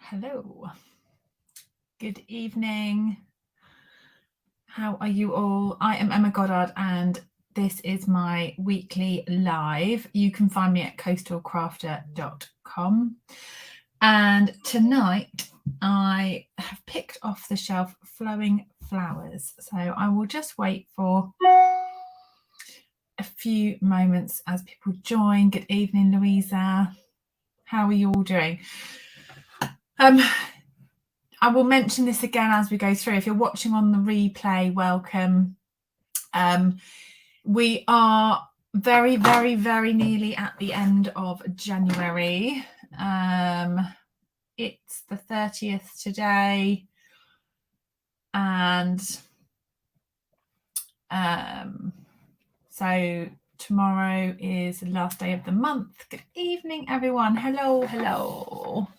Hello. Good evening. How are you all? I am Emma Goddard and this is my weekly live. You can find me at coastalcrafter.com. And tonight I have picked off the shelf flowing flowers. So I will just wait for a few moments as people join. Good evening, Louisa. How are you all doing? I will mention this again as we go through. If you're watching on the replay, welcome. We are very, very, very nearly at the end of January. It's the 30th today. And so tomorrow is the last day of the month. Good evening, everyone. Hello, hello.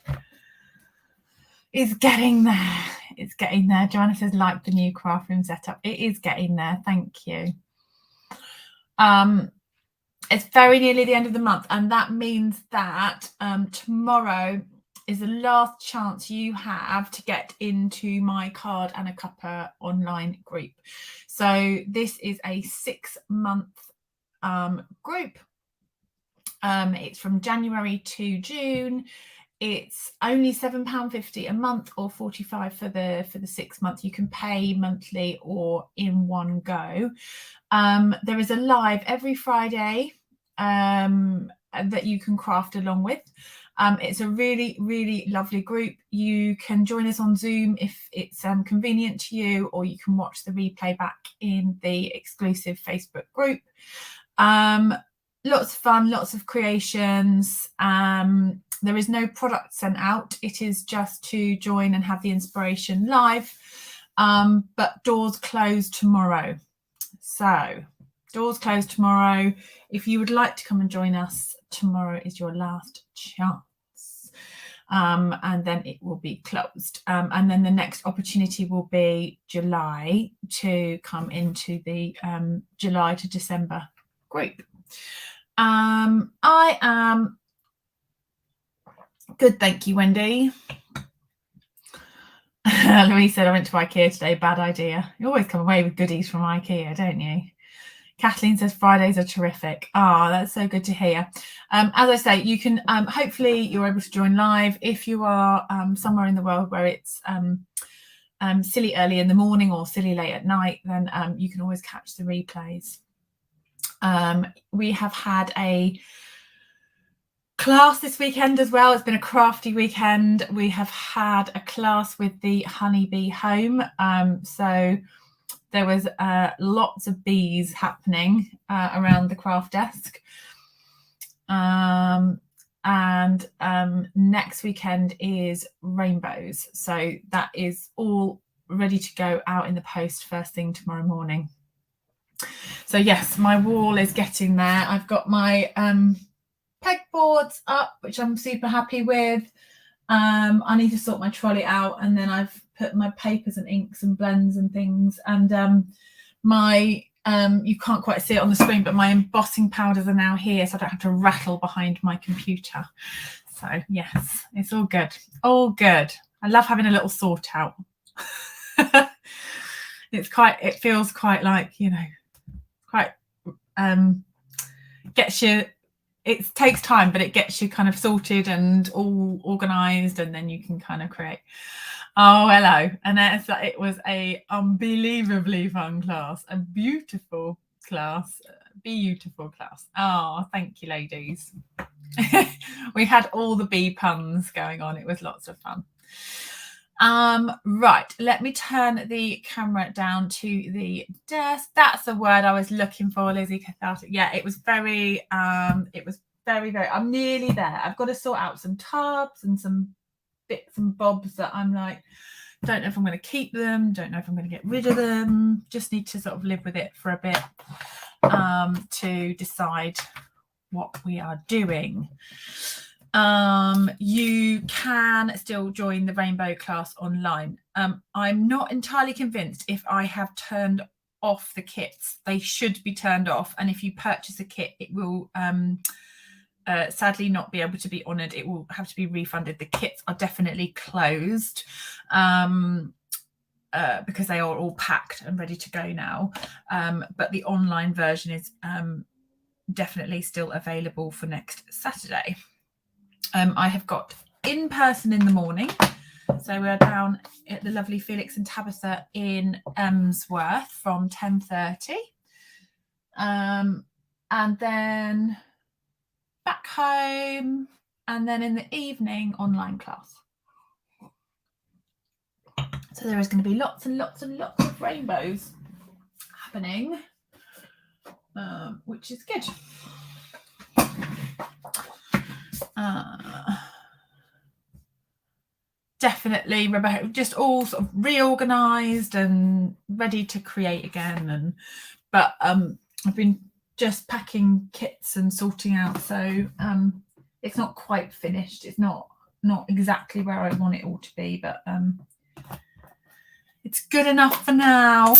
It's getting there. It's getting there. Joanna says, like the new craft room setup. It is getting there. Thank you. It's very nearly the end of the month, and that means that tomorrow is the last chance you have to get into my Card and a Cuppa online group. So this is a 6-month group. It's from January to June. It's only £7.50 a month or £45 for the 6 months. You can pay monthly or in one go. There is a live every Friday that you can craft along with. It's a really, really lovely group. You can join us on Zoom if it's convenient to you, or you can watch the replay back in the exclusive Facebook group. Lots of fun, lots of creations. There is no product sent out. It is just to join and have the inspiration live. But doors close tomorrow. So doors close tomorrow. If you would like to come and join us, tomorrow is your last chance. And then it will be closed. And then the next opportunity will be July to come into the July to December group. I am good, thank you, Wendy. Louise said, I went to IKEA today. Bad idea. You always come away with goodies from IKEA, don't you? Kathleen says Fridays are terrific. That's so good to hear. As I say, you can hopefully you're able to join live. If you are somewhere in the world where it's silly early in the morning or silly late at night, then you can always catch the replays. We have had a class this weekend as well. It's been a crafty weekend. We have had a class with the honeybee home. So there was lots of bees happening around the craft desk. And next weekend is rainbows. So that is all ready to go out in the post first thing tomorrow morning. So yes, my wall is getting there. I've got my pegboards up, which I'm super happy with. I need to sort my trolley out, and then I've put my papers and inks and blends and things, and my you can't quite see it on the screen, but my embossing powders are now here, so I don't have to rattle behind my computer. So yes, it's all good. I love having a little sort out. It feels quite like, quite gets you. It takes time, but it gets you kind of sorted and all organised, and then you can kind of create. Oh, hello. And it was a unbelievably fun class, a beautiful class. Oh, thank you, ladies. We had all the bee puns going on. It was lots of fun. Right, let me turn the camera down to the desk. That's the word I was looking for, Lizzie. Cathartic. Yeah, it was very, very, I'm nearly there. I've got to sort out some tubs and some bits and bobs that I'm like, don't know if I'm going to keep them, don't know if I'm going to get rid of them, just need to sort of live with it for a bit to decide what we are doing. You can still join the rainbow class online. I'm not entirely convinced if I have turned off the kits. They should be turned off, and if you purchase a kit, it will sadly not be able to be honoured. It will have to be refunded. The kits are definitely closed because they are all packed and ready to go now. But the online version is definitely still available for next Saturday. I have got in person in the morning. So we're down at the lovely Felix and Tabitha in Emsworth from 10:30. And then back home, and then in the evening online class. So there is going to be lots and lots and lots of rainbows happening, which is good. Definitely, Rebecca, just all sort of reorganised and ready to create again. But I've been just packing kits and sorting out, so it's not quite finished. It's not exactly where I want it all to be, but it's good enough for now.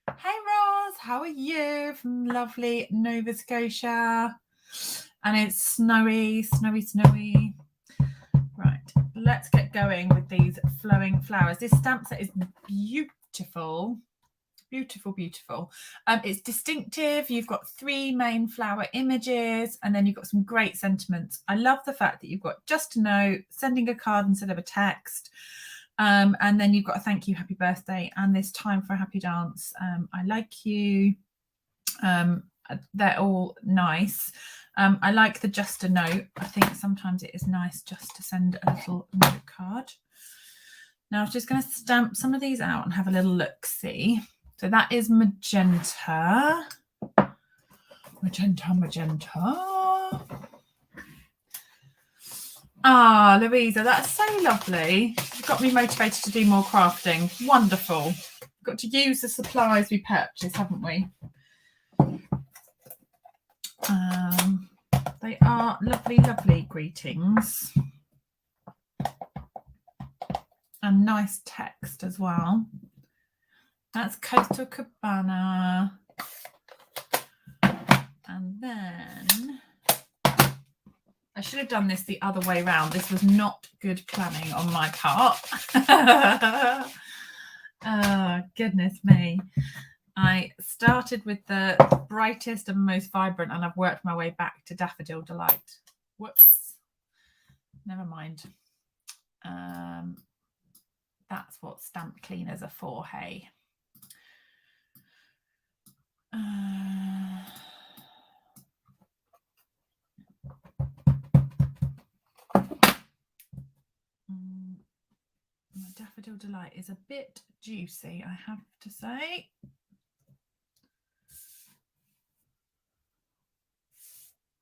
Hey Roz, how are you? From lovely Nova Scotia. And it's snowy. Right, let's get going with these flowing flowers. This stamp set is beautiful. Beautiful. It's distinctive. You've got 3 main flower images, and then you've got some great sentiments. I love the fact that you've got just a note, sending a card instead of a text, and then you've got a thank you, happy birthday, and this time for a happy dance. I like you. They're all nice. I like the just a note. I think sometimes it is nice just to send a little note card. Now I'm just going to stamp some of these out and have a little look see. So that is magenta. Ah, Louisa, that's so lovely. You've got me motivated to do more crafting. Wonderful. We've got to use the supplies we purchased, haven't we? They are lovely greetings. And nice text as well. That's Coastal Cabana. And then I should have done this the other way around. This was not good planning on my part. Oh, goodness me. I started with the brightest and most vibrant, and I've worked my way back to Daffodil Delight. Whoops. Never mind. That's what stamp cleaners are for, hey. My Daffodil Delight is a bit juicy, I have to say.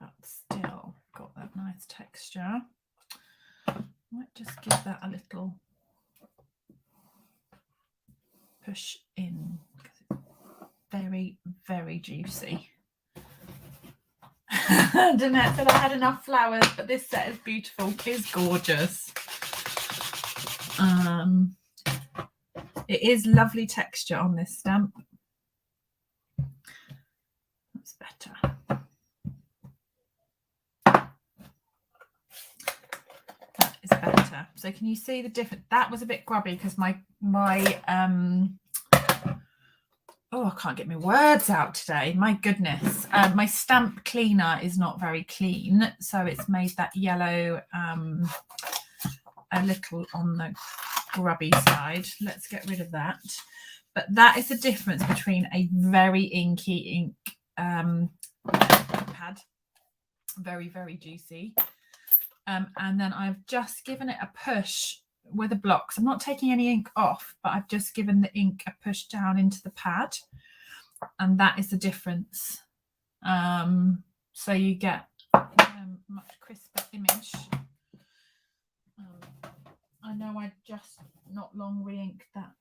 But still got that nice texture. Might just give that a little push in because it's very juicy. Danette said I had enough flowers, but this set is beautiful. It's gorgeous. It is lovely texture on this stamp. That's better. That is better. So can you see the difference? That was a bit grubby because my oh, I can't get my words out today. My goodness. My stamp cleaner is not very clean, so it's made that yellow a little on the grubby side. Let's get rid of that. But that is the difference between a very inky ink pad, very juicy, and then I've just given it a push with the blocks. I'm not taking any ink off, but I've just given the ink a push down into the pad, and that is the difference. So you get a much crisper image. I know I just not long re-inked that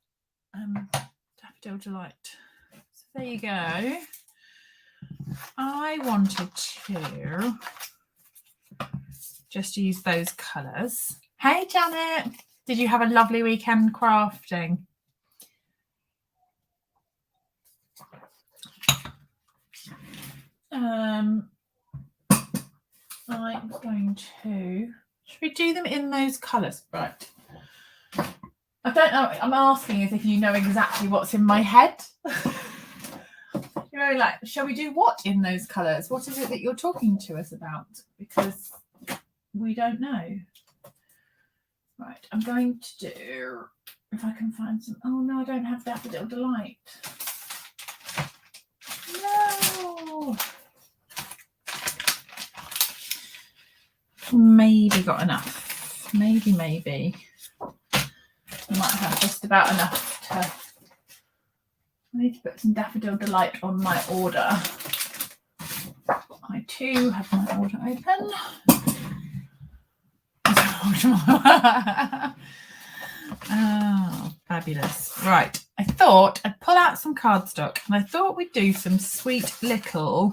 Daffodil Delight. So there you go. I wanted to just use those colours. Hey Janet, did you have a lovely weekend crafting? I'm going to, should we do them in those colours? Right. I don't know, I'm asking as if you know exactly what's in my head. You're like, shall we do what in those colours? What is it that you're talking to us about? Because we don't know. Right, I'm going to do, if I can find some, oh no, I don't have Daffodil Delight. No. Maybe got enough. Maybe. I might have just about enough to, I need to put some Daffodil Delight on my order. I too have my order open. Oh, fabulous. Right, I thought I'd pull out some cardstock and I thought we'd do some sweet little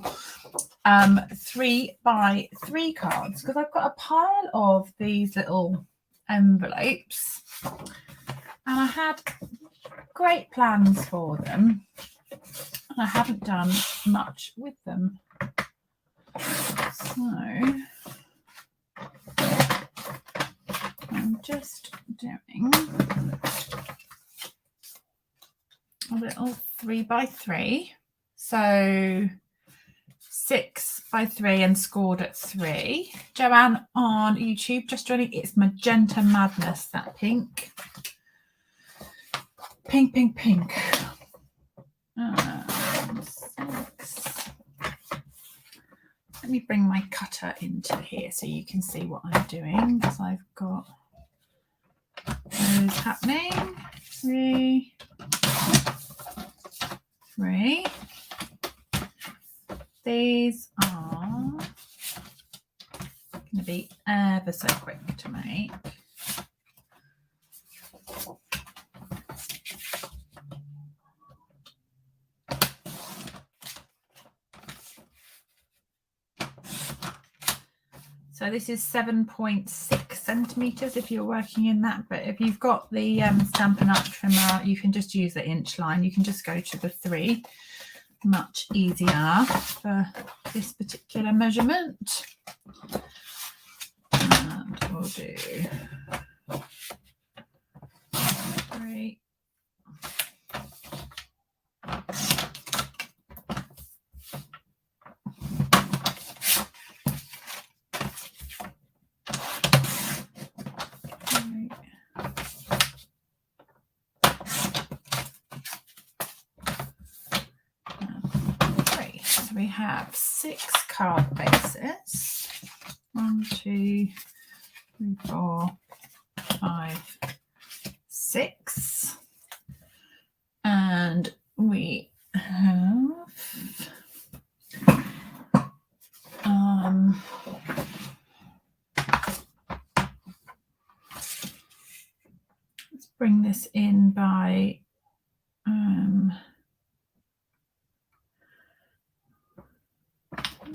3x3 cards, because I've got a pile of these little envelopes and I had great plans for them and I haven't done much with them. So I'm just doing a little 3x3. So 6x3 and scored at 3. Joanne on YouTube just joining. It's Magenta Madness, that pink. Pink. 6. Let me bring my cutter into here so you can see what I'm doing, because I've got those happening. 3. These are going to be ever so quick to make. So this is 7.6 centimetres if you're working in that, but if you've got the Stampin' Up! Trimmer, you can just use the inch line. You can just go to the 3. Much easier for this particular measurement. And we'll do 3. We have 6 card bases. 1, 2, 3, 4, 5, 6. And we have let's bring this in by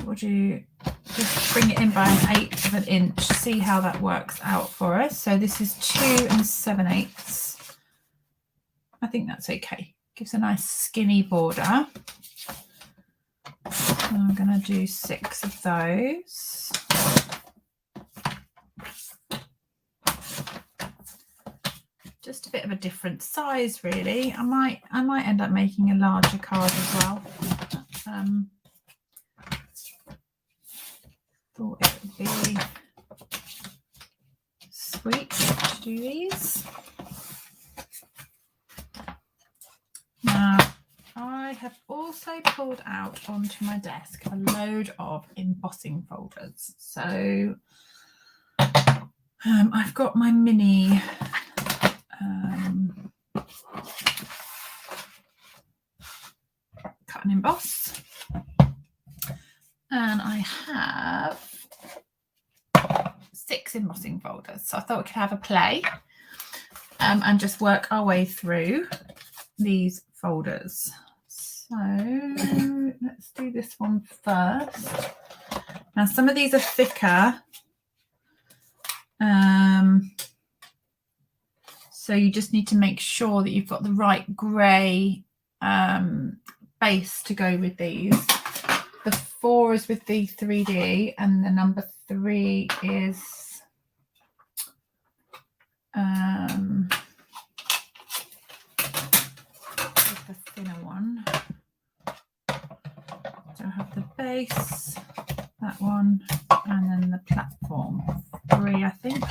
would you just bring it in by 1/8 of an inch, see how that works out for us. So this is 2 7/8. I think that's okay. Gives a nice skinny border. So I'm going to do 6 of those. Just a bit of a different size, really. I might end up making a larger card as well. Thought it would be sweet to do these. Now, I have also pulled out onto my desk a load of embossing folders. So I've got my mini cut and emboss. And I have 6 embossing folders. So I thought we could have a play and just work our way through these folders. So let's do this one first. Now some of these are thicker. So you just need to make sure that you've got the right grey base to go with these 4 is with the 3D, and the number 3 is the thinner one. So I have the base, that one, and then the platform 3, I think.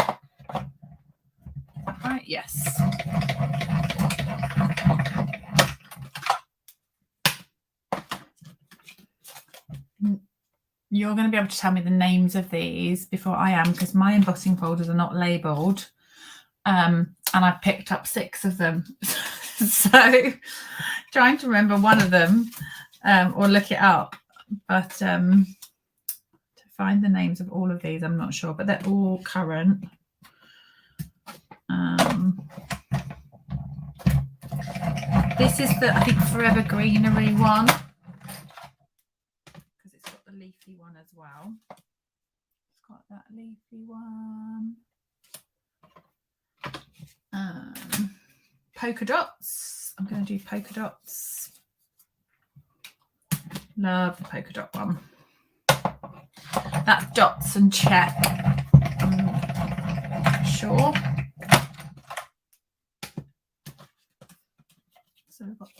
Right, yes. You're going to be able to tell me the names of these before I am, because my embossing folders are not labelled, and I picked up 6 of them. So trying to remember one of them or look it up, but to find the names of all of these I'm not sure, but they're all current. This is the, I think, Forever Greenery one, because it's got the leafy one as well. It's got that leafy one. Polka dots. I'm going to do polka dots. Love the polka dot one. That's dots and check. Sure. So we've got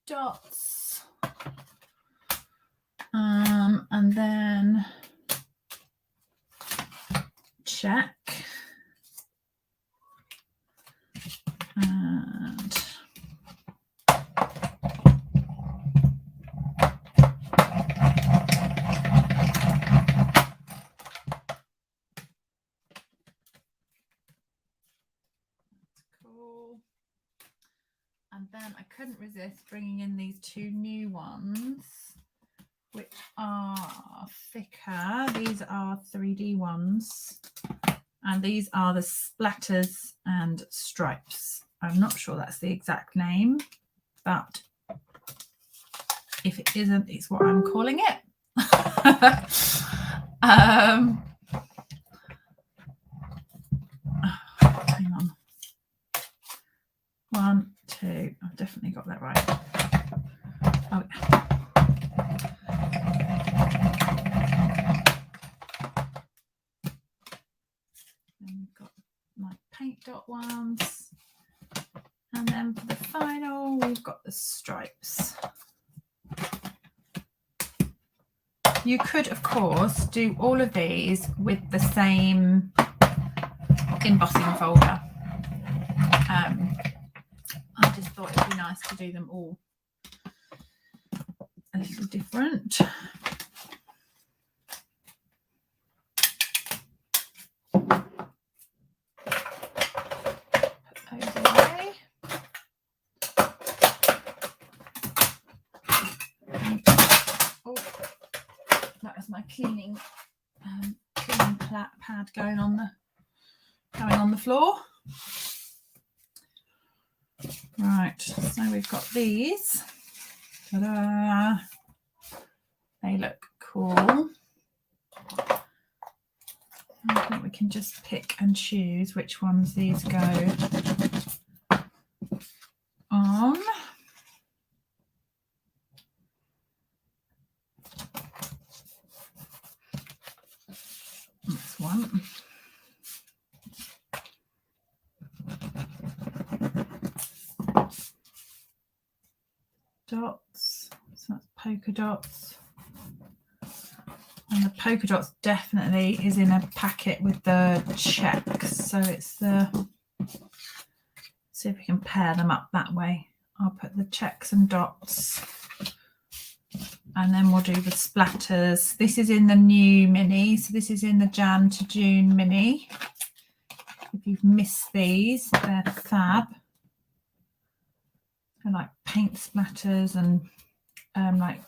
dots. And then check. And cool. And then I couldn't resist bringing in these 2 new ones, which are thicker. These are 3D ones, and these are the splatters and stripes. I'm not sure that's the exact name, but if it isn't, it's what I'm calling it. Hang on. 1, 2. I've definitely got that right. Oh, yeah. Then we've got my paint dot ones, and then for the final we've got the stripes. You could, of course, do all of these with the same embossing folder. I just thought it would be nice to do them all a little different. Put those away. Oh, that was my cleaning pad going on the floor. Right, so we've got these. Ta-da! They look cool. I think we can just pick and choose which ones these go on. That's one. Dots, so that's polka dots, and the polka dots definitely is in a packet with the checks, so it's the, see if we can pair them up that way. I'll put the checks and dots, and then we'll do the splatters. This is in the new mini, so this is in the Jan to June mini. If you've missed these, they're fab. They're like paint splatters and like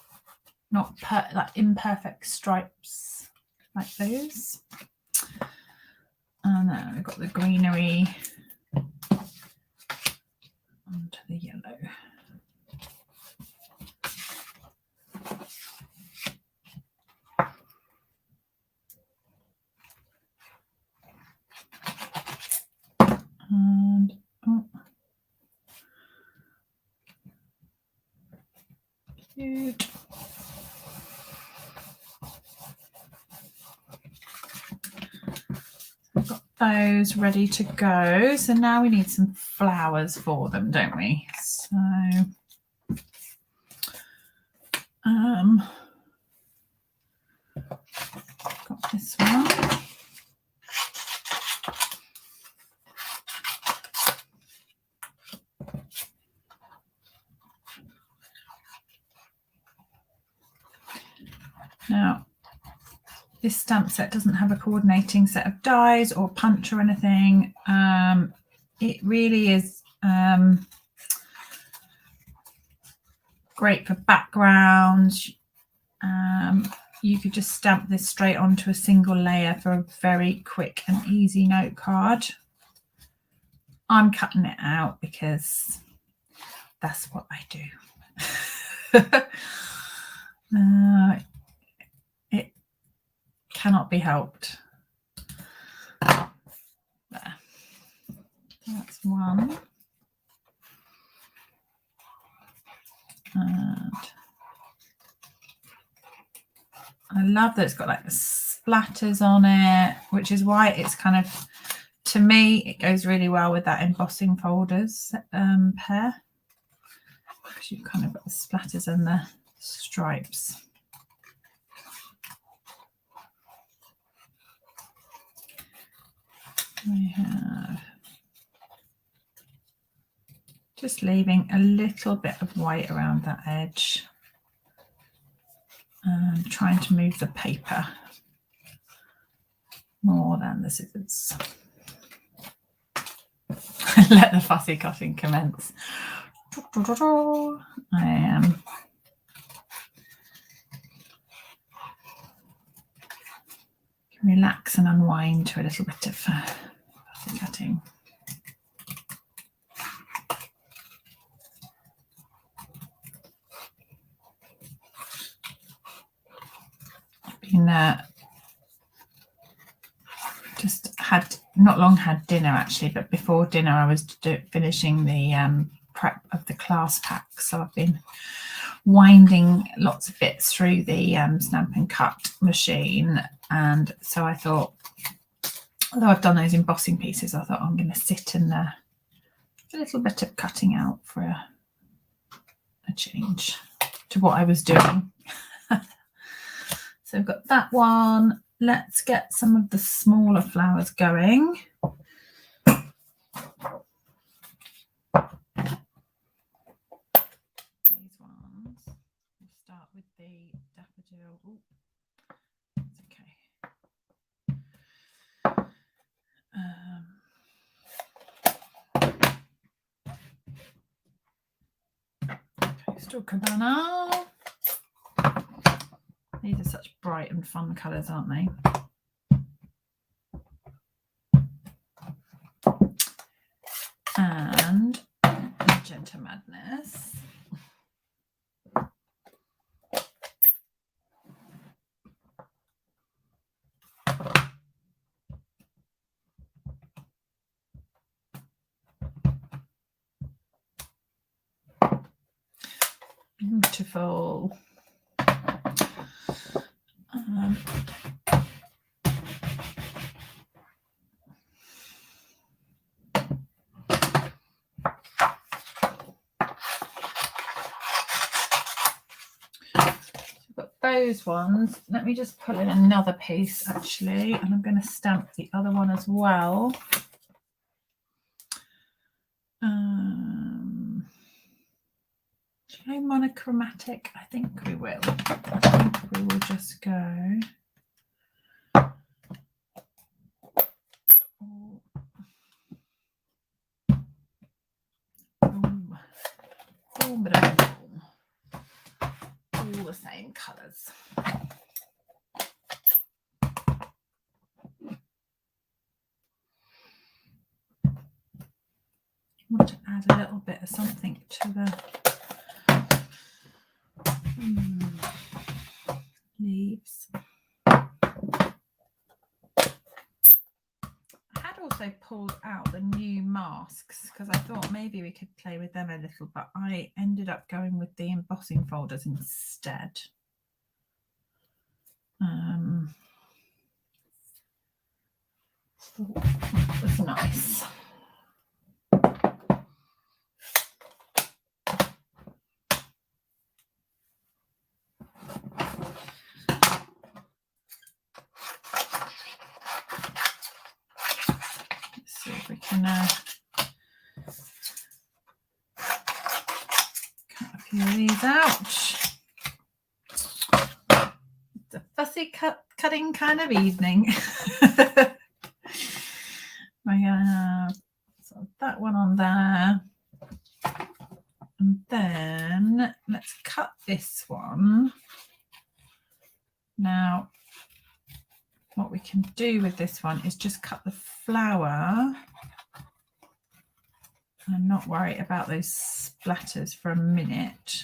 imperfect stripes like those. And then we've got the greenery onto the yellow. And cute. those ready to go. So now we need some flowers for them, don't we? So got this one. Now, this stamp set doesn't have a coordinating set of dies or punch or anything. It really is great for backgrounds. You could just stamp this straight onto a single layer for a very quick and easy note card. I'm cutting it out because that's what I do. It cannot be helped. There. That's one. And I love that it's got like the splatters on it, which is why it's kind of, to me, it goes really well with that embossing folders pair. Because you've kind of got the splatters and the stripes. We have just leaving a little bit of white around that edge. And trying to move the paper more than the scissors. Let the fussy cutting commence. I am relax and unwind to a little bit of fussy cutting. Just had not long had dinner actually, but before dinner I was finishing the prep of the class pack, so I've been winding lots of bits through the Stamp and Cut machine, and so I thought, although I've done those embossing pieces, I thought I'm going to sit and a little bit of cutting out for a change to what I was doing. So we've got that one. Let's get some of the smaller flowers going. These ones. We'll start with the daffodil. Ooh, that's okay. Coastal Cabana. These are such bright and fun colours, aren't they? And Magenta Madness. Beautiful. Those ones, let me just pull in another piece actually, and I'm going to stamp the other one as well. Should I go monochromatic? I think we will. I think we will just go. All the same colours. I want to add a little bit of something to the leaves. I had also pulled out the new masks because I thought maybe we could play with them a little, but I ended up going with the embossing folders instead. thought that was nice. Let's see if we can cut a few of these out. It's a fussy cutting kind of evening. We're going to have that one on there. And then let's cut this one. Now, what we can do with this one is just cut the flower and not worry about those splatters for a minute.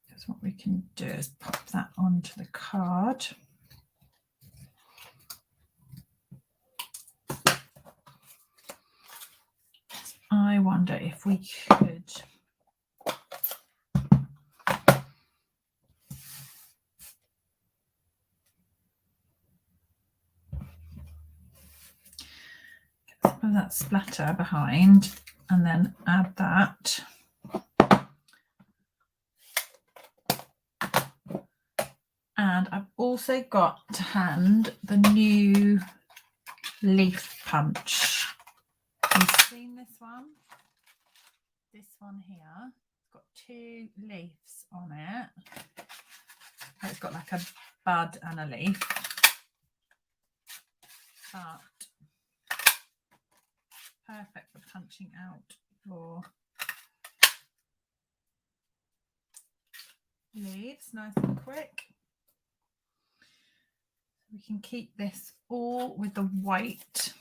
Because what we can do is pop that onto the card. I wonder if we could get some of that splatter behind and then add that. And I've also got to hand the new leaf punch. You've seen this one? This one here. It's got 2 leaves on it. It's got like a bud and a leaf. But perfect for punching out your leaves nice and quick. We can keep this all with the white.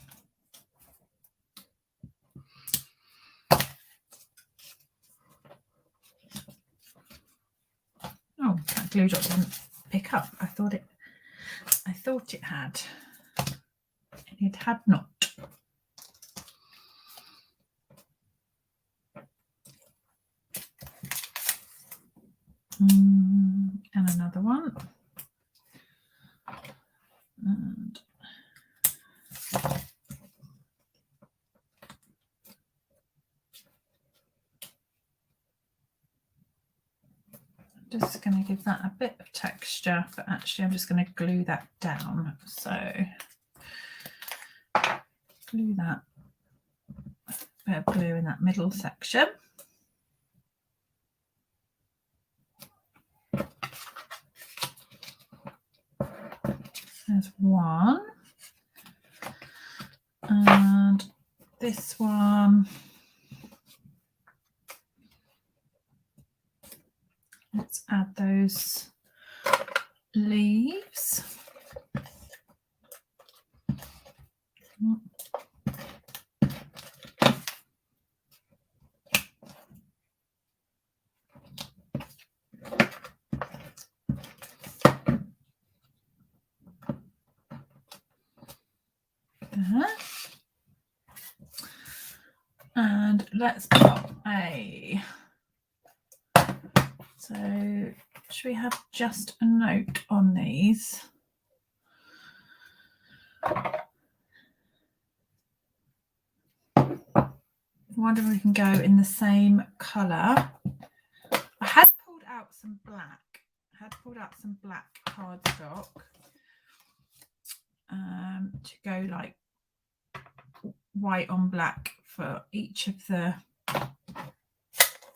Oh, that glue dot didn't pick up. I thought it had. It had not. And another one. And I'm just going to give that a bit of texture, but actually I'm just going to glue that down. So glue that, a bit of glue in that middle section. There's one. And this one, let's add those leaves. There. And let's pop a, so should we have just a note on these? I wonder if we can go in the same colour. I had pulled out some black. Cardstock to go like white on black for each of the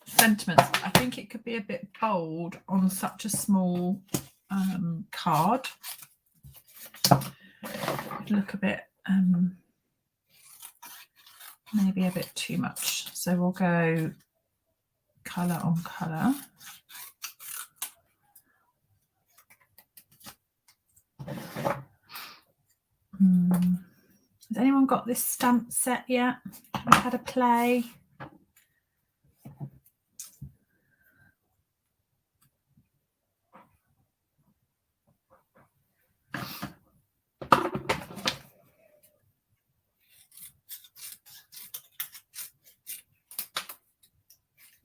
sentiments. I think it could be a bit bold on such a small card. It'd look a bit maybe a bit too much, so we'll go colour on colour. Has anyone got this stamp set yet? Have you had a play?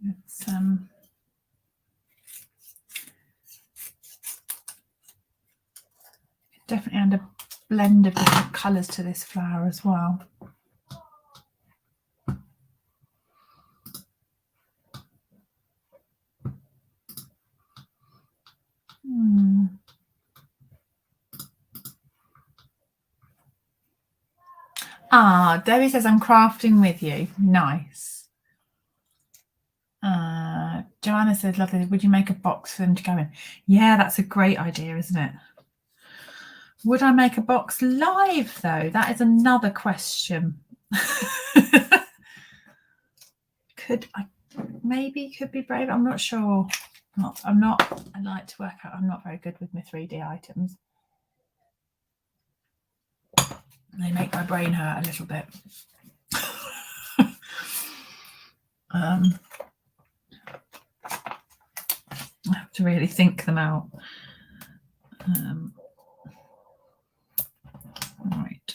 It's Definitely add a blend of different colours to this flower as well. Ah, Debbie says I'm crafting with you. Nice. Joanna said, lovely. Would you make a box for them to go in? Yeah, that's a great idea, isn't it? Would I make a box live though? That is another question. Could I? Maybe could be brave. I'm not sure. I'm not. I like to work out. I'm not very good with my 3D items. They make my brain hurt a little bit. I have to really think them out. Right.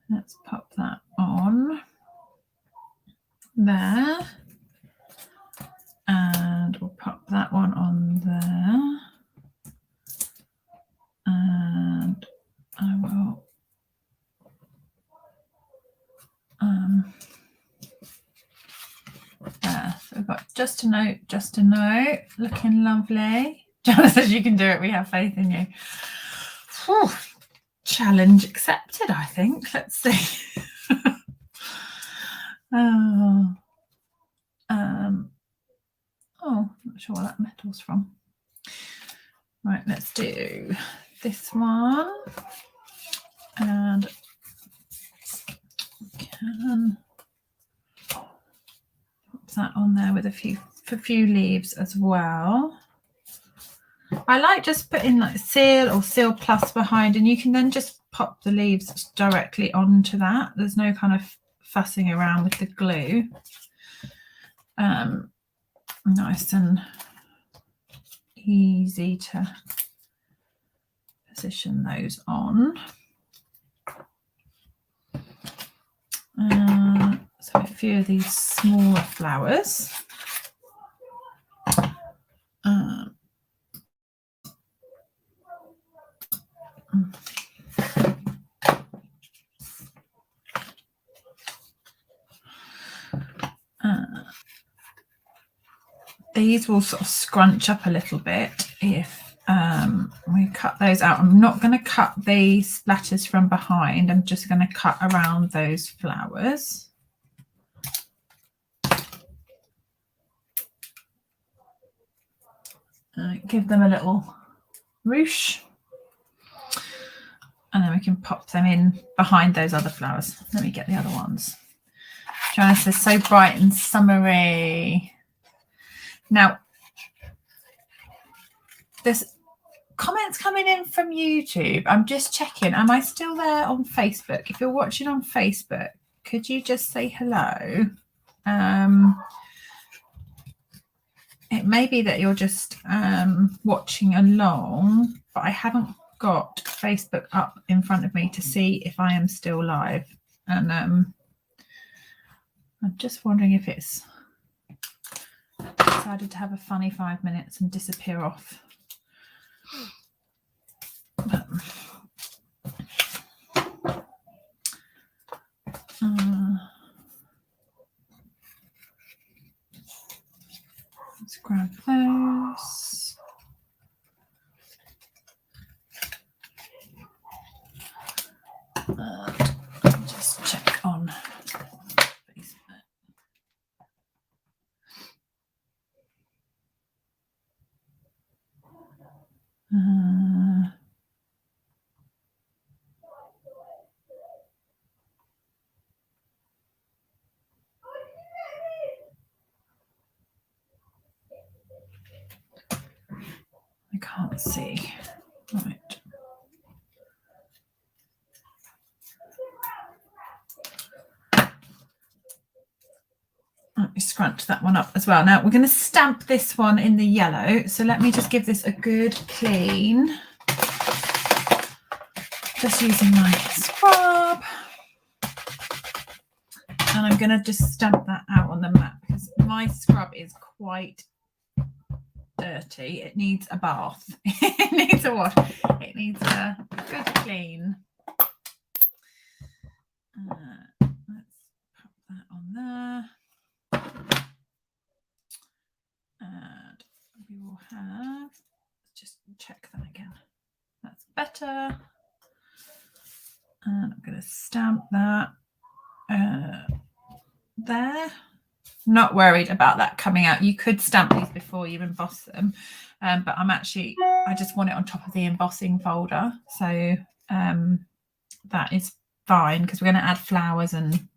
Let's pop that on there. And we'll pop that one on there. And I will there. So we've got just a note, looking lovely. Jana says you can do it, we have faith in you. Whew. Challenge accepted, I think. Let's see. Oh, not sure where that metal's from. Right, let's do this one, and can put that on there with a few leaves as well. I like just putting like seal or seal plus behind, and you can then just pop the leaves directly onto that. There's no kind of fussing around with the glue. Nice and easy to position those on. So a few of these smaller flowers. These will sort of scrunch up a little bit if we cut those out. I'm not going to cut the splatters from behind. I'm just going to cut around those flowers. Give them a little ruche. And then we can pop them in behind those other flowers. Let me get the other ones. Joanna says, so bright and summery. Now, there's comments coming in from YouTube. I'm just checking. Am I still there on Facebook? If you're watching on Facebook, could you just say hello? It may be that you're just watching along, but I haven't got Facebook up in front of me to see if I am still live. And I'm just wondering if it's decided to have a funny 5 minutes and disappear off. But, let's grab those. And just check on Facebook. I can't see. Right. Let me scrunch that one up as well. Now we're going to stamp this one in the yellow. So let me just give this a good clean. Just using my scrub. And I'm going to just stamp that out on the mat because my scrub is quite dirty. It needs a bath. It needs a wash. It needs a good clean. Let's pop that on there. And we will have, just check that again. That's better. And I'm going to stamp that there. Not worried about that coming out. You could stamp these before you emboss them, but I just want it on top of the embossing folder. So that is fine because we're going to add flowers and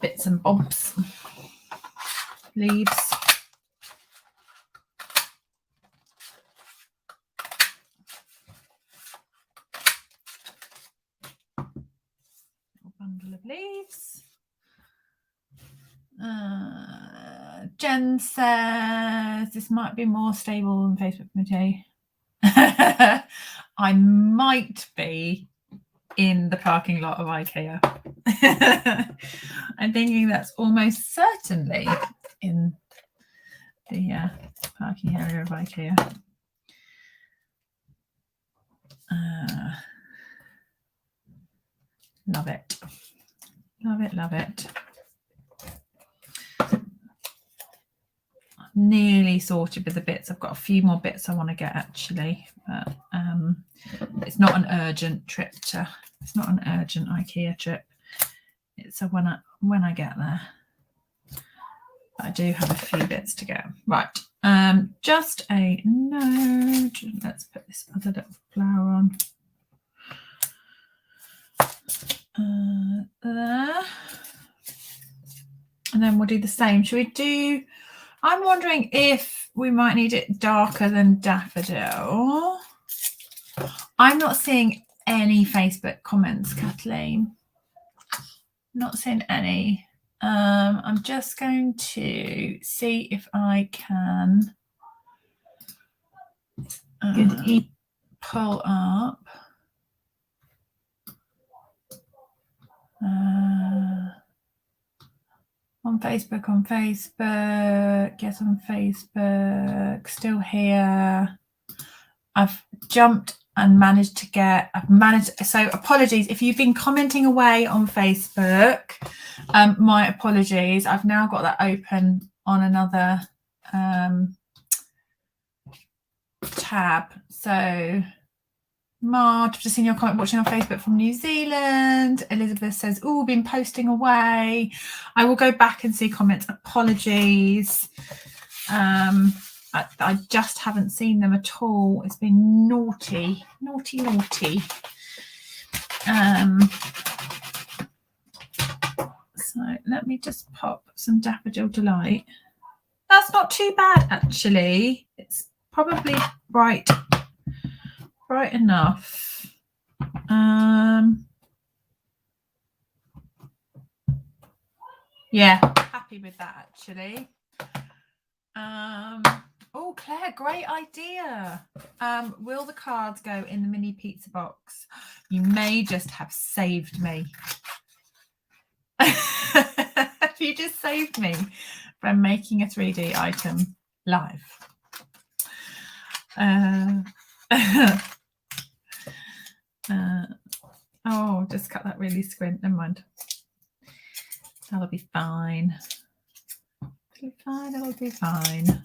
bits and bobs, leaves. Bundle of leaves. Jen says this might be more stable than Facebook Committee. I might be in the parking lot of IKEA. I'm thinking that's almost certainly in the parking area of IKEA. Love it. Love it, love it. Nearly sorted with the bits. I've got a few more bits I want to get actually, but it's not an urgent trip it's not an urgent IKEA trip. It's a when I get there. But I do have a few bits to go. Right. Just a note. Let's put this other little flower on. There. And then we'll do the same. Should we do, I'm wondering if we might need it darker than daffodil. I'm not seeing any Facebook comments, Kathleen. Not seeing any. I'm just going to see if I can pull up. On Facebook, yes, on Facebook, still here. I've jumped and so apologies if you've been commenting away on Facebook. My apologies. I've now got that open on another tab. So Marge, I've just seen your comment watching on Facebook from New Zealand. Elizabeth says, oh, been posting away. I will go back and see comments. Apologies. I just haven't seen them at all. It's been naughty. So let me just pop some Daffodil Delight. That's not too bad, actually. It's probably bright enough. Yeah, happy with that, actually. Oh, Claire, great idea. Will the cards go in the mini pizza box? You may just have saved me. You just saved me from making a 3D item live. Oh, just cut that really squint. Never mind. That'll be fine. It'll be fine.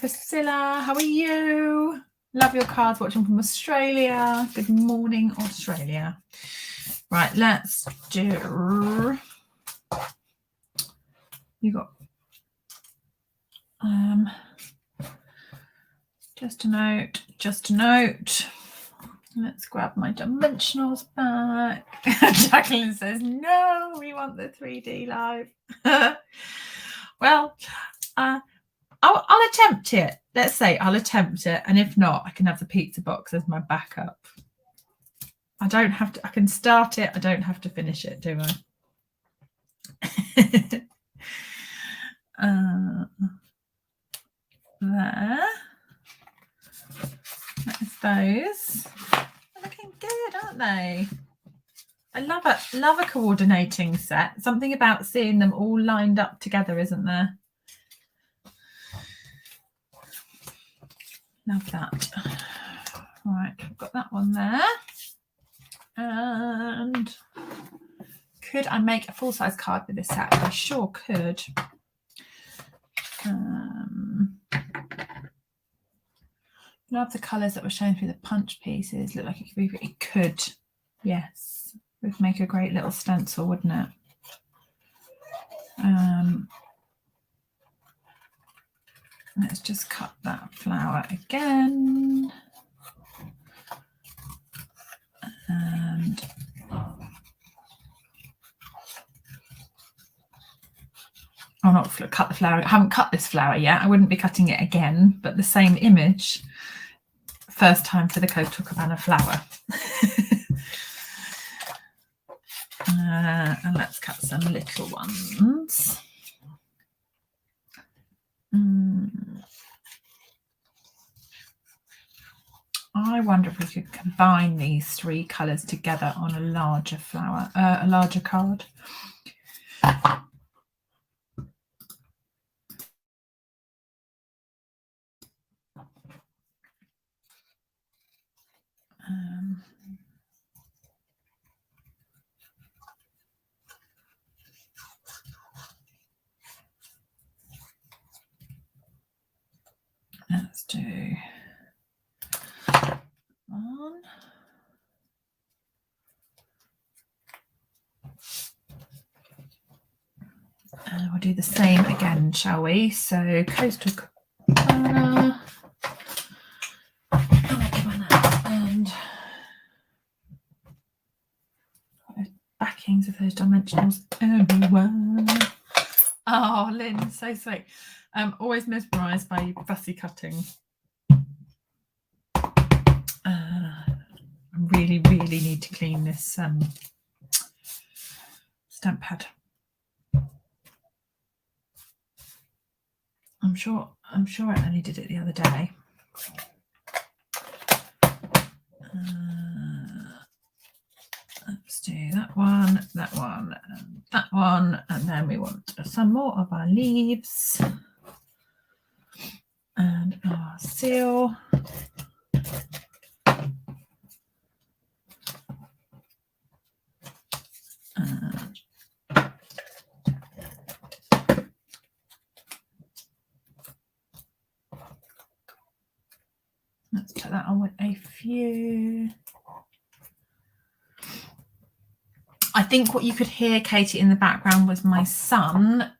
Priscilla, how are you? Love your cards, watching from Australia. Good morning, Australia. Right, let's do. You got just a note. Let's grab my dimensionals back. Jacqueline says, no, we want the 3D live. Well, I'll attempt it. Let's say I'll attempt it. And if not, I can have the pizza box as my backup. I don't have to, I can start it. I don't have to finish it, do I? There. There's those. They're looking good, aren't they? I love a coordinating set. Something about seeing them all lined up together, isn't there? Love that. Right, I've got that one there. And could I make a full-size card with this set? I sure could. Love the colours that were shown through the punch pieces. Look like it could. Yes. It would make a great little stencil, wouldn't it? Let's just cut that flower again. And I'll not cut the flower. I haven't cut this flower yet. I wouldn't be cutting it again, but the same image. First time for the Coastal Cabana flower. And let's cut some little ones. I wonder if we could combine these three colours together on a larger flower, a larger card. Let's do one. And we'll do the same again, shall we? So Coastal Cabana. And backings of those dimensionals everywhere. Oh, Lynn, so sweet. I'm always mesmerised by fussy cutting. I really need to clean this stamp pad. I'm sure I only did it the other day. Let's do that one, and that one, and then we want some more of our leaves and our seal. And let's put that on with a few. I think what you could hear, Katie, in the background was my son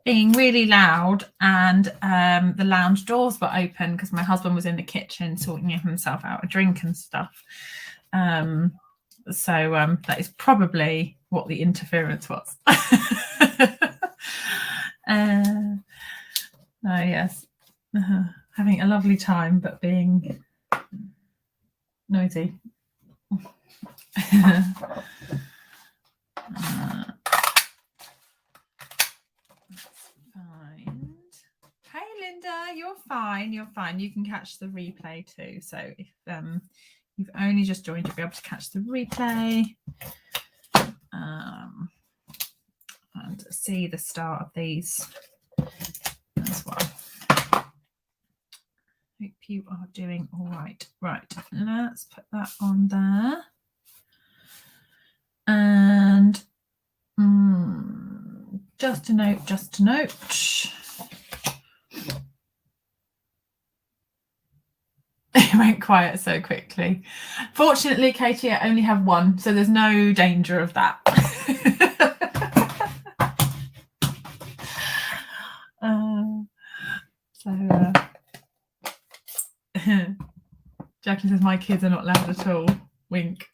being really loud, and the lounge doors were open because my husband was in the kitchen sorting himself out a drink and stuff. So that is probably what the interference was. Oh, yes. Having a lovely time, but being noisy. Hey Linda, you're fine. You're fine. You can catch the replay too. So if you've only just joined, you'll be able to catch the replay and see the start of these as well. Hope you are doing all right. Right, let's put that on there. And just a note. It went quiet so quickly. Fortunately, Katie, I only have one, so there's no danger of that. Jackie says my kids are not loud at all. Wink.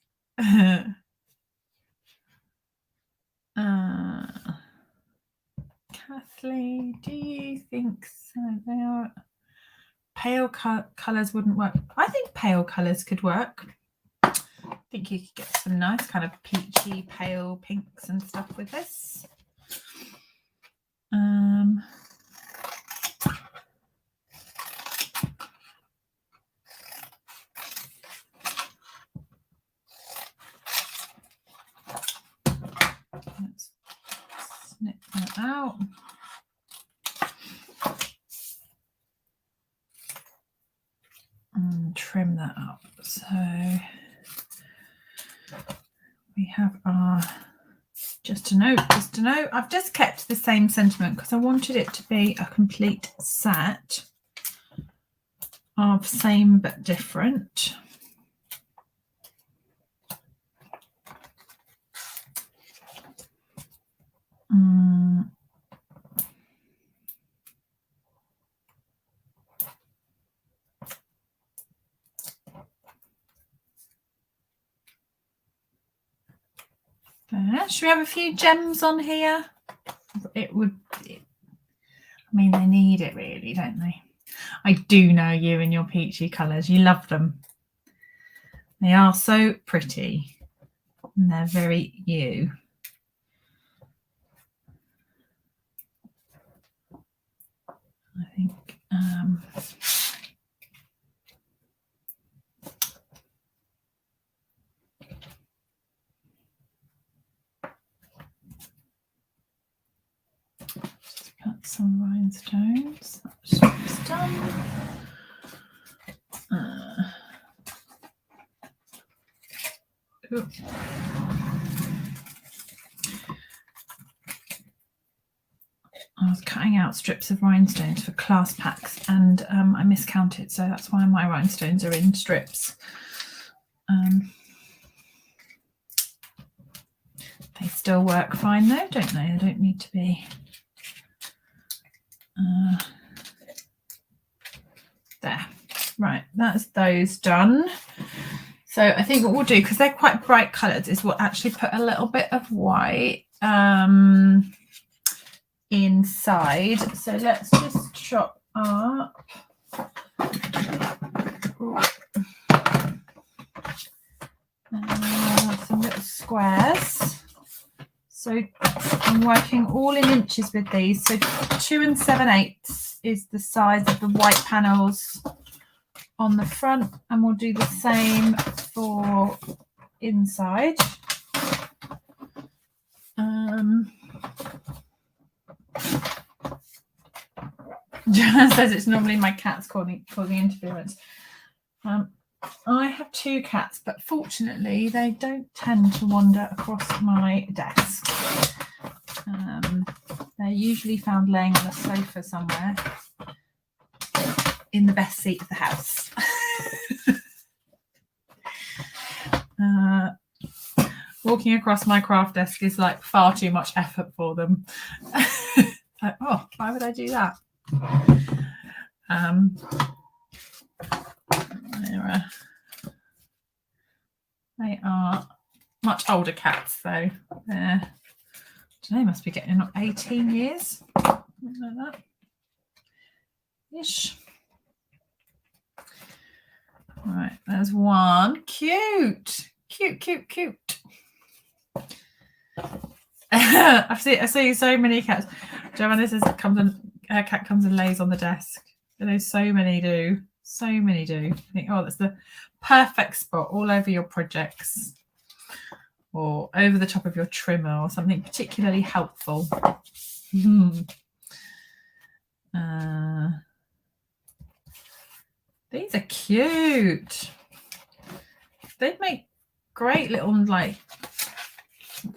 Kathleen, do you think so? They are pale colours wouldn't work. I think pale colours could work. I think you could get some nice kind of peachy pale pinks and stuff with this. long. And trim that up. So we have our, just a note, I've just kept the same sentiment because I wanted it to be a complete set of same but different. Should we have a few gems on here? I mean, they need it really, don't they? I do know you and your peachy colours. You love them. They are so pretty. And they're very you. I think just put some rhinestones. That's done. I was cutting out strips of rhinestones for class packs and I miscounted, so that's why my rhinestones are in strips. They still work fine though, don't they? They don't need to be there. Right, that's those done. So I think what we'll do, because they're quite bright colours, is we'll actually put a little bit of white inside. So let's just chop up some little squares. So I'm working all in inches with these. So 2 7/8 is the size of the white panels on the front, and we'll do the same for inside. Joanna says it's normally my cats causing interference. I have 2 cats, but fortunately they don't tend to wander across my desk. They're usually found laying on a sofa somewhere in the best seat of the house. Walking across my craft desk is like far too much effort for them. Like, oh, why would I do that? They are much older cats, though. They must be getting up 18 years, something like that ish. Right, there's one. Cute. I see so many cats. Joanna says her cat comes and lays on the desk. You know, so many do. I think, oh, that's the perfect spot all over your projects or over the top of your trimmer or something particularly helpful. These are cute. They'd make great little like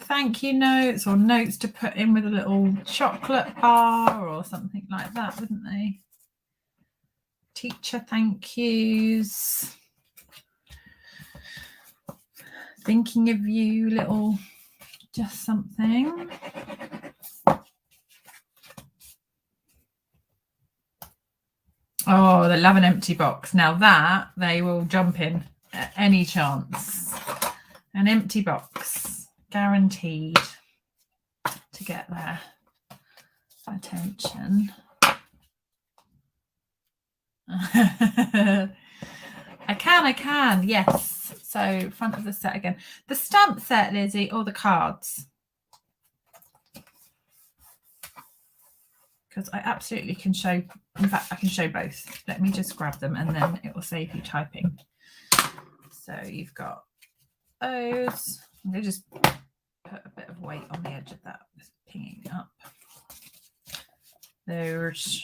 thank you notes or notes to put in with a little chocolate bar or something like that, wouldn't they? Teacher thank yous. Thinking of you, little just something. Oh, they love an empty box. Now that they will jump in at any chance. An empty box, guaranteed to get their attention. I can, yes. So front of the set again. The stamp set, Lizzie, or the cards? Because I absolutely can show, in fact, I can show both. Let me just grab them and then it will save you typing. So you've got those. I'm going to just put a bit of weight on the edge of that, just pinging up. There's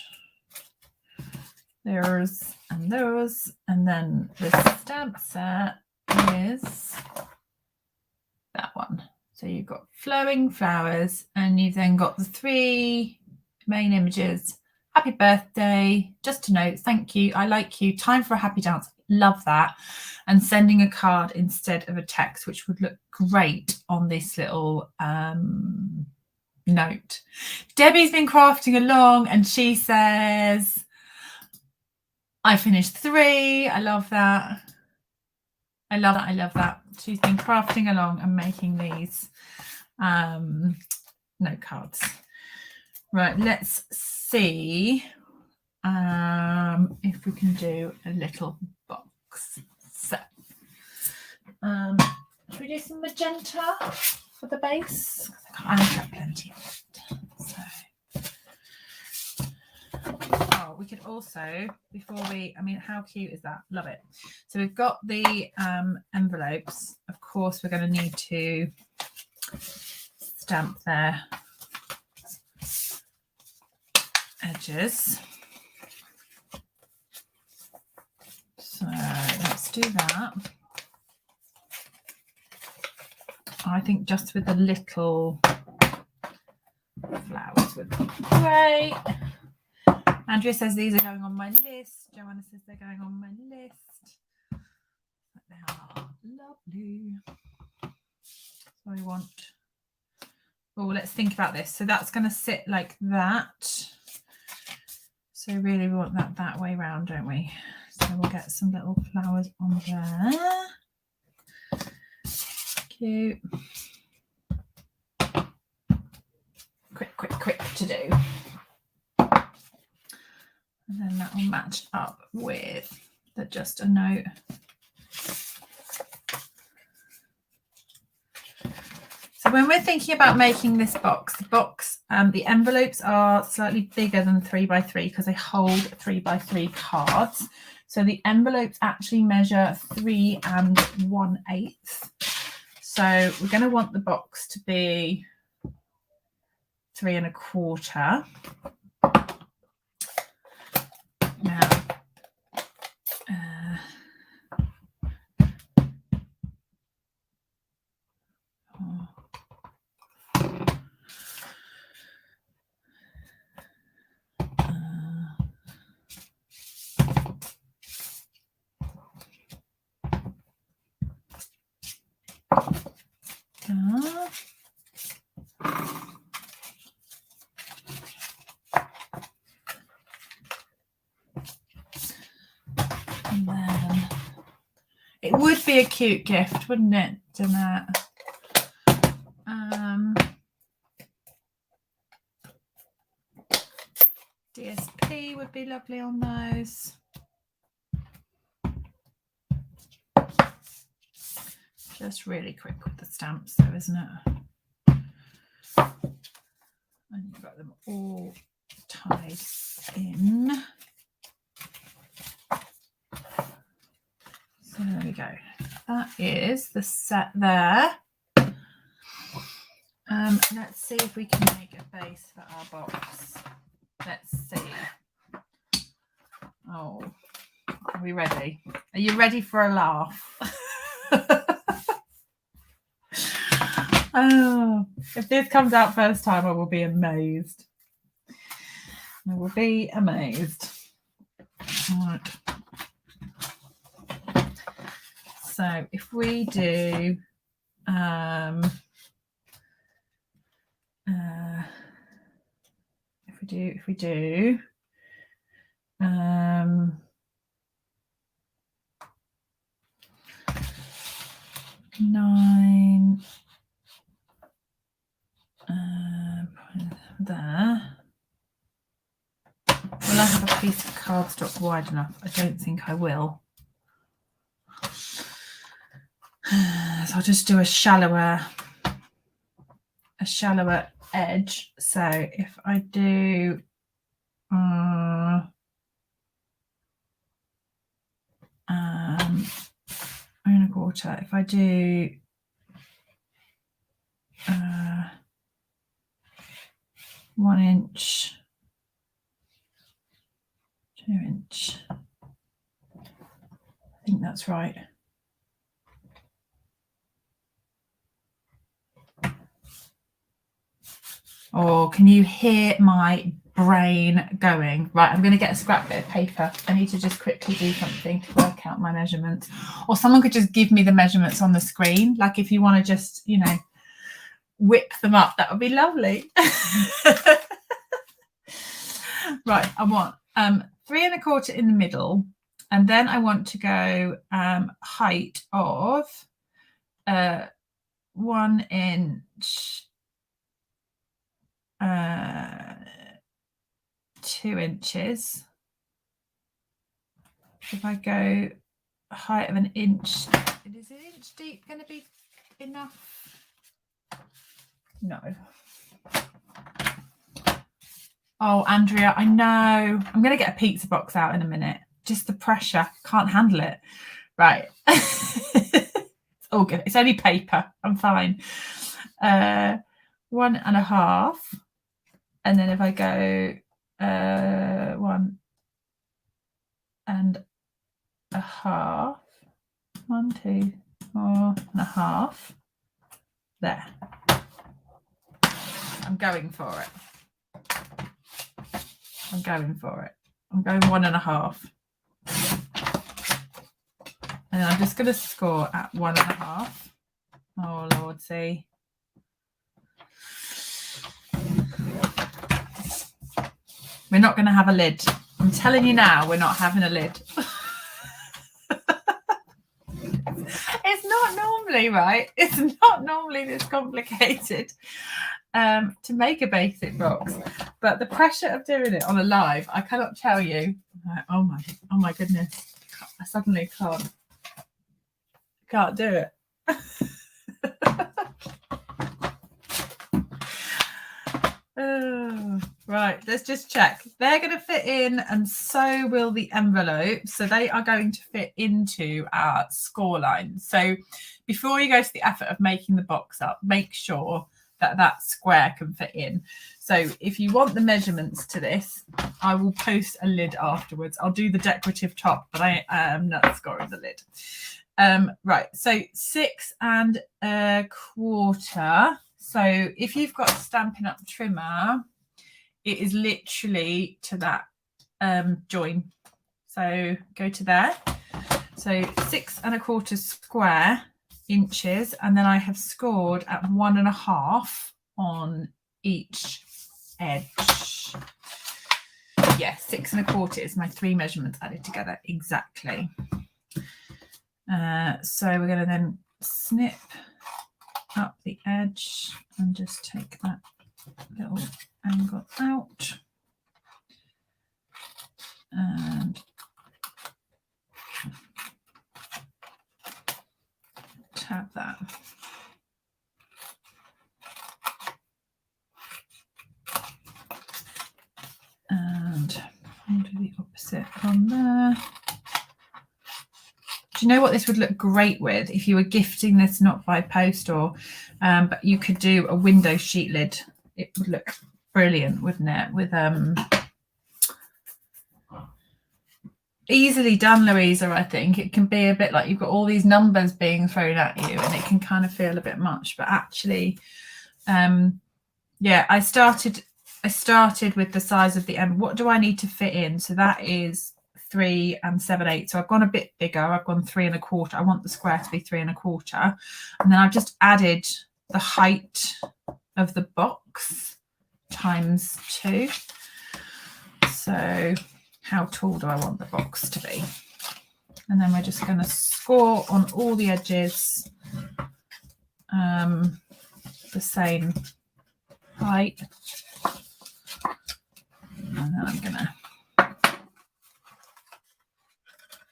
and those, and then the stamp set is that one. So you've got flowing flowers, and you've then got the 3 main images. Happy birthday, just a note, thank you, I like you, time for a happy dance, love that, and sending a card instead of a text, which would look great on this little note. Debbie's been crafting along, and she says, I finished 3. I love that. I love that. I love that. She's been crafting along and making these note cards. Right, let's see if we can do a little box. So, should we do some magenta for the base? I've got plenty of it. So. Oh, we could also, before we, I mean, how cute is that? Love it. So we've got the envelopes. Of course, we're going to need to stamp their edges. So let's do that. I think just with the little flowers would be great. Andrea says these are going on my list. Joanna says they're going on my list. But they are lovely. So we want, oh, let's think about this. So that's going to sit like that. So really we want that way round, don't we? So we'll get some little flowers on there. Cute. Quick to do. And then that will match up with the just a note. So when we're thinking about making this box, the envelopes are slightly bigger than 3x3 because they hold 3x3 cards. So the envelopes actually measure 3 1/8. So we're going to want the box to be 3 1/4. Now, and then it would be a cute gift, wouldn't it, Jeanette? DSP would be lovely on those. Just really quick with the stamps though, isn't it? And you've got them all tied in. So there we go. That is the set there. Let's see if we can make a base for our box. Let's see. Oh, are we ready? Are you ready for a laugh? Oh, if this comes out first time, I will be amazed. I will be amazed. All right. So if we do if we do 9 there. Will I have a piece of cardstock wide enough? I don't think I will. So I'll just do a shallower edge. So if I do 3 1/4, if I do 1 inch 2-inch. I think that's right. Oh, can you hear my brain going? Right, I'm going to get a scrap bit of paper. I need to just quickly do something to work out my measurements. Or someone could just give me the measurements on the screen. Like if you want to just, you know, whip them up, that would be lovely. Right, I want 3 1/4 in the middle. And then I want to go height of 1 inch, 2 inches. If I go height of 1 inch, is 1 inch deep going to be enough? No. Oh, Andrea, I know. I'm going to get a pizza box out in a minute. Just the pressure. Can't handle it. Right. It's all good. It's only paper. I'm fine. 1 1/2. And then if I go 1 1/2. 1, 2, 4 1/2. There. I'm going for it. I'm going for it. I'm going 1 1/2. And then I'm just going to score at 1 1/2. Oh, Lord, see. We're not going to have a lid. I'm telling you now, we're not having a lid. It's not normally, right? It's not normally this complicated to make a basic box. But the pressure of doing it on a live, I cannot tell you. Oh my goodness. I suddenly can't do it. Oh, right, let's just check. They're going to fit in, and so will the envelopes. So they are going to fit into our score line. So before you go to the effort of making the box up, make sure that that square can fit in. So if you want the measurements to this, I will post a lid afterwards. I'll do the decorative top, but I am not scoring the lid. Right, so 6 1/4. So if you've got a Stampin' Up trimmer, it is literally to that join. So go to there. So 6 1/4 square inches, and then I have scored at 1 1/2 on each edge. Yeah, 6 1/4 is my 3 measurements added together exactly. So we're going to then snip up the edge and just take that little angle out and tap that. And I'll do the opposite on there. Do you know what this would look great with if you were gifting this not by post or but you could do a window sheet lid? It would look brilliant, wouldn't it? With easily done, Louisa. I think it can be a bit like you've got all these numbers being thrown at you and it can kind of feel a bit much, but actually yeah, I started with the size of the end. What do I need to fit in? So that is 3 7/8. So I've gone a bit bigger. I've gone 3 1/4. I want the square to be 3 1/4. And then I've just added the height of the box times 2. So how tall do I want the box to be? And then we're just going to score on all the edges the same height. And then I'm going to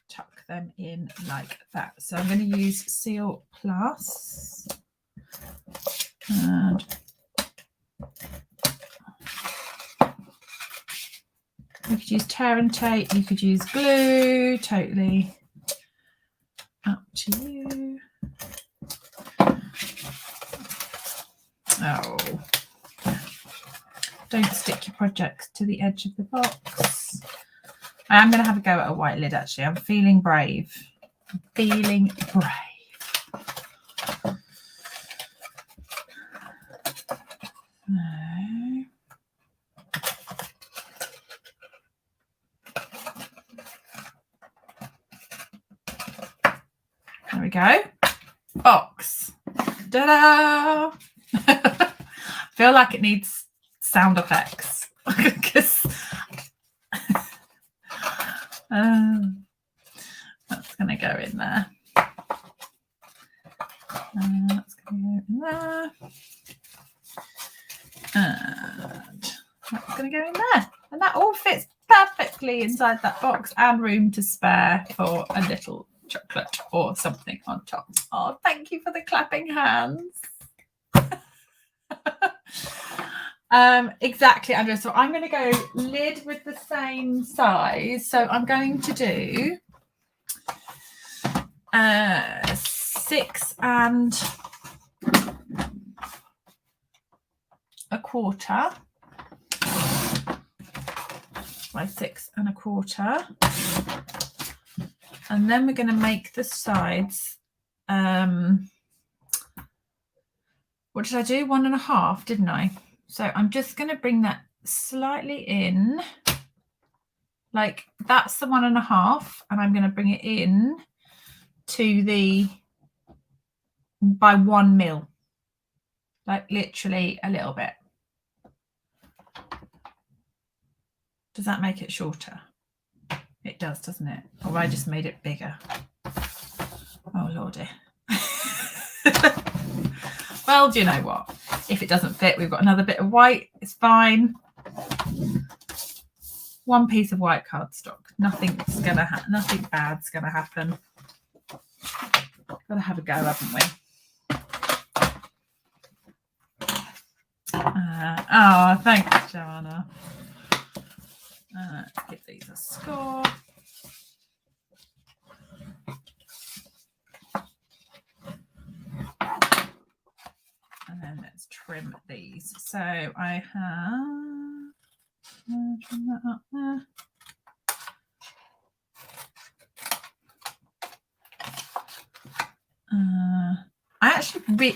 tuck them in like that. So I'm going to use Seal Plus. And you could use tear and tape, you could use glue, totally up to you. Oh, don't stick your projects to the edge of the box. I am going to have a go at a white lid, actually. I'm feeling brave. Feeling brave. There we go. Box. Ta-da! Feel like it needs sound effects because that's going to go in there. That's going to go in there. And that's going to go in there. And that all fits perfectly inside that box and room to spare for a little chocolate or something on top. Oh, thank you for the clapping hands. Exactly, Andrea. So I'm going to go lid with the same size. So I'm going to do 6 1/4 by 6 1/4, and then we're going to make the sides. What did I do? 1 1/2, didn't I? So I'm just going to bring that slightly in, like that's the 1 1/2, and I'm going to bring it in to the by 1 mil, like literally a little bit. Does that make it shorter? It does, doesn't it? Or I just made it bigger. Oh lordy. Well, do you know what? If it doesn't fit, we've got another bit of white. It's fine. One piece of white cardstock. Nothing bad's gonna happen. Gotta have a go, haven't we? Oh, thanks, Joanna. Let's give these a score. And then let's trim these. So I have trim that up there.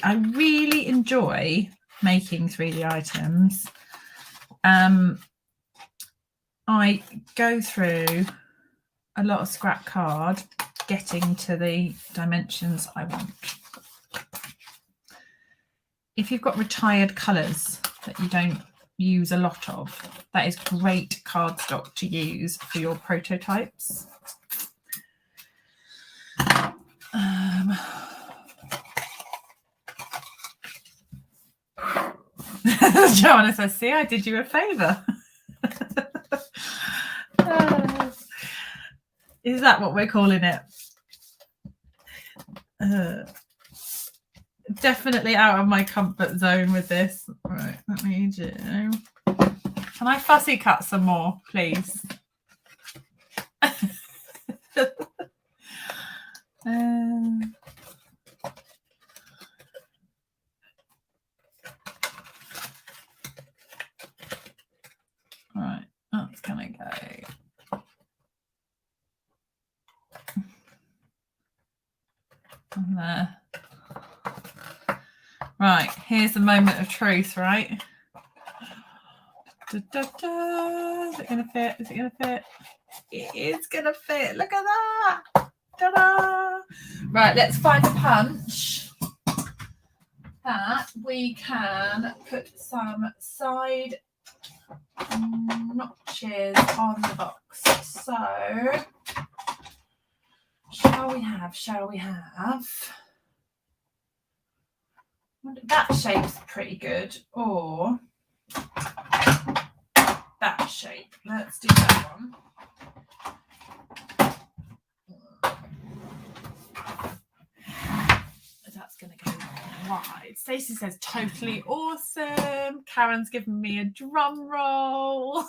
I really enjoy making 3D items. I go through a lot of scrap card getting to the dimensions I want. If you've got retired colours that you don't use a lot of, that is great cardstock to use for your prototypes. Joanna says, see, I did you a favour. Is that what we're calling it? Definitely out of my comfort zone with this. Right, let me do. Can I fussy cut some more, please? Right, that's gonna go on there. Right, here's the moment of truth, right? Da, da, da. Is it gonna fit? Is it gonna fit? It is gonna fit. Look at that. Ta-da! Right, let's find a punch that we can put some side notches on the box. So, shall we have? That shape's pretty good, or that shape. Let's do that one. That's going to go wide. Stacey says, totally awesome. Karen's giving me a drum roll.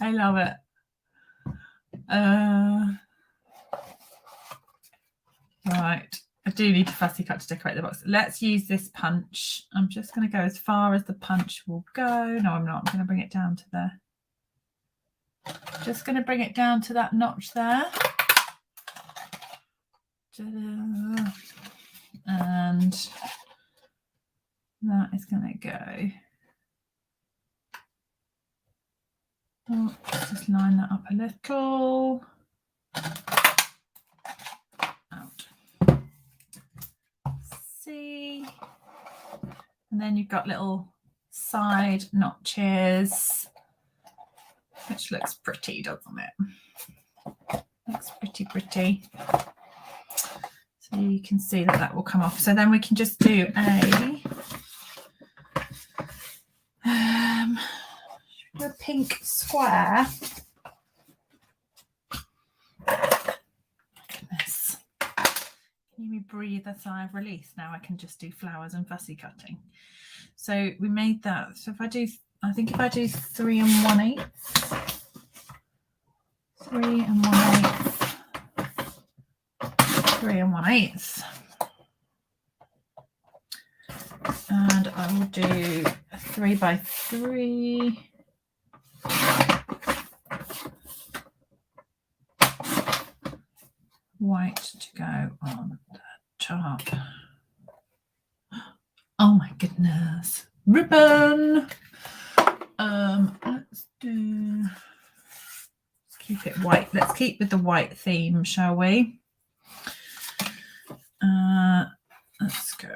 I love it. Right. I do need to fussy cut to decorate the box. Let's use this punch. I'm just going to go as far as the punch will go. No, I'm not. I'm going to bring it down to there. Just going to bring it down to that notch there. And that is going to go. Oh, just line that up a little. Out. See. And then you've got little side notches, which looks pretty, doesn't it? Looks pretty. So you can see that that will come off. So then we can just do a pink square. Goodness. Can you breathe a sigh of release? Now I can just do flowers and fussy cutting. So we made that. So if I do, I think if I do 3 1/8, 3 1/8, 3 1/8, and I will do a 3 by 3. White to go on the top. Oh my goodness, ribbon. Let's keep it white. Let's keep with the white theme, shall we? Let's go.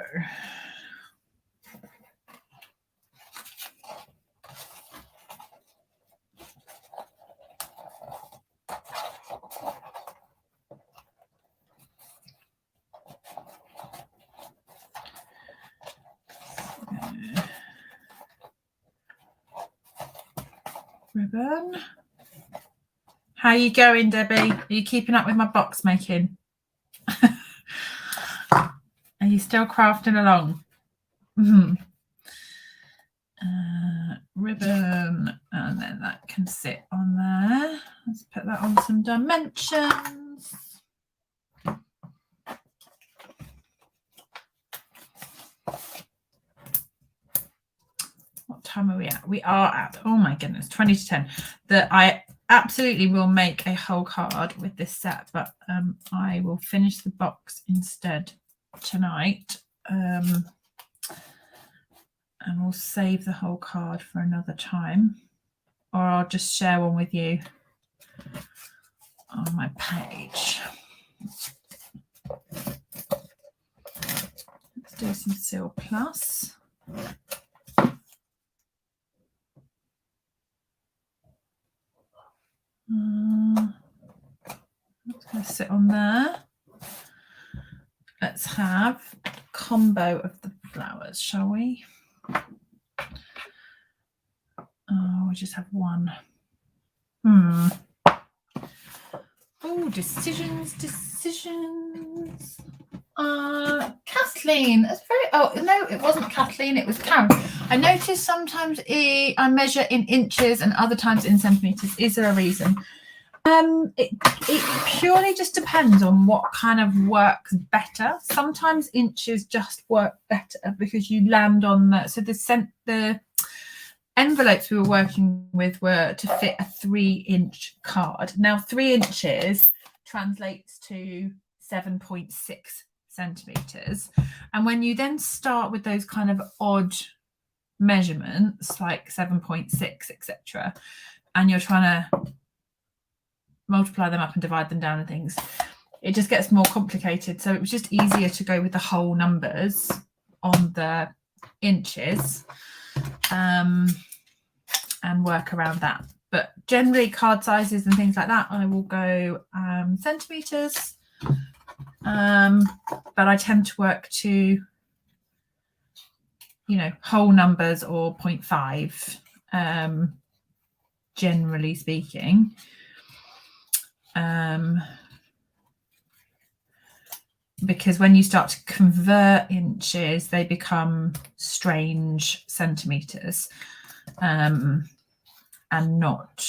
Ribbon. How are you going, Debbie? Are you keeping up with my box making? Are you still crafting along? Ribbon, and then that can sit on there. Let's put that on some dimensions. What time are we at? We are at, oh my goodness, 20 to 10. That I absolutely will make a whole card with this set, but I will finish the box instead tonight. And we'll save the whole card for another time, or I'll just share one with you on my page. Let's do some Seal Plus. It's going to sit on there. Let's have a combo of the flowers, shall we? Oh, we just have one. Oh, decisions. Kathleen, that's very. Oh no, it wasn't Kathleen. It was Karen. I noticed sometimes I measure in inches and other times in centimeters. Is there a reason? It purely just depends on what kind of works better. Sometimes inches just work better because you land on the. So the envelopes we were working with were to fit a 3-inch card. Now 3 inches translates to 7.6 centimeters, and when you then start with those kind of odd measurements like 7.6 etc., and you're trying to multiply them up and divide them down and things, it just gets more complicated. So it was just easier to go with the whole numbers on the inches and work around that. But generally card sizes and things like that, I will go centimeters, but I tend to work to, whole numbers or 0.5, generally speaking. Because when you start to convert inches, they become strange centimeters, and not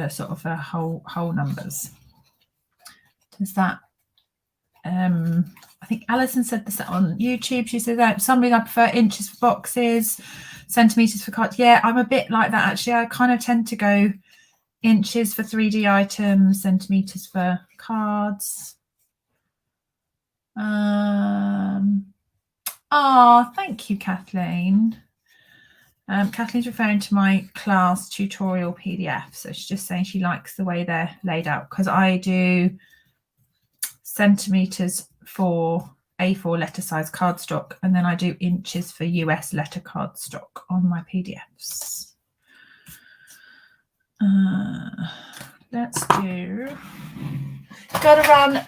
sort of whole numbers. Does that? I think Alison said this on YouTube. She said that something I prefer inches for boxes, centimeters for cards. Yeah, I'm a bit like that actually. I kind of tend to go Inches for 3D items, centimeters for cards. Thank you, Kathleen. Kathleen's referring to my class tutorial PDF. So she's just saying she likes the way they're laid out, because I do centimeters for A4 letter size cardstock, and then I do inches for US letter cardstock on my PDFs. Let's do. Gotta run.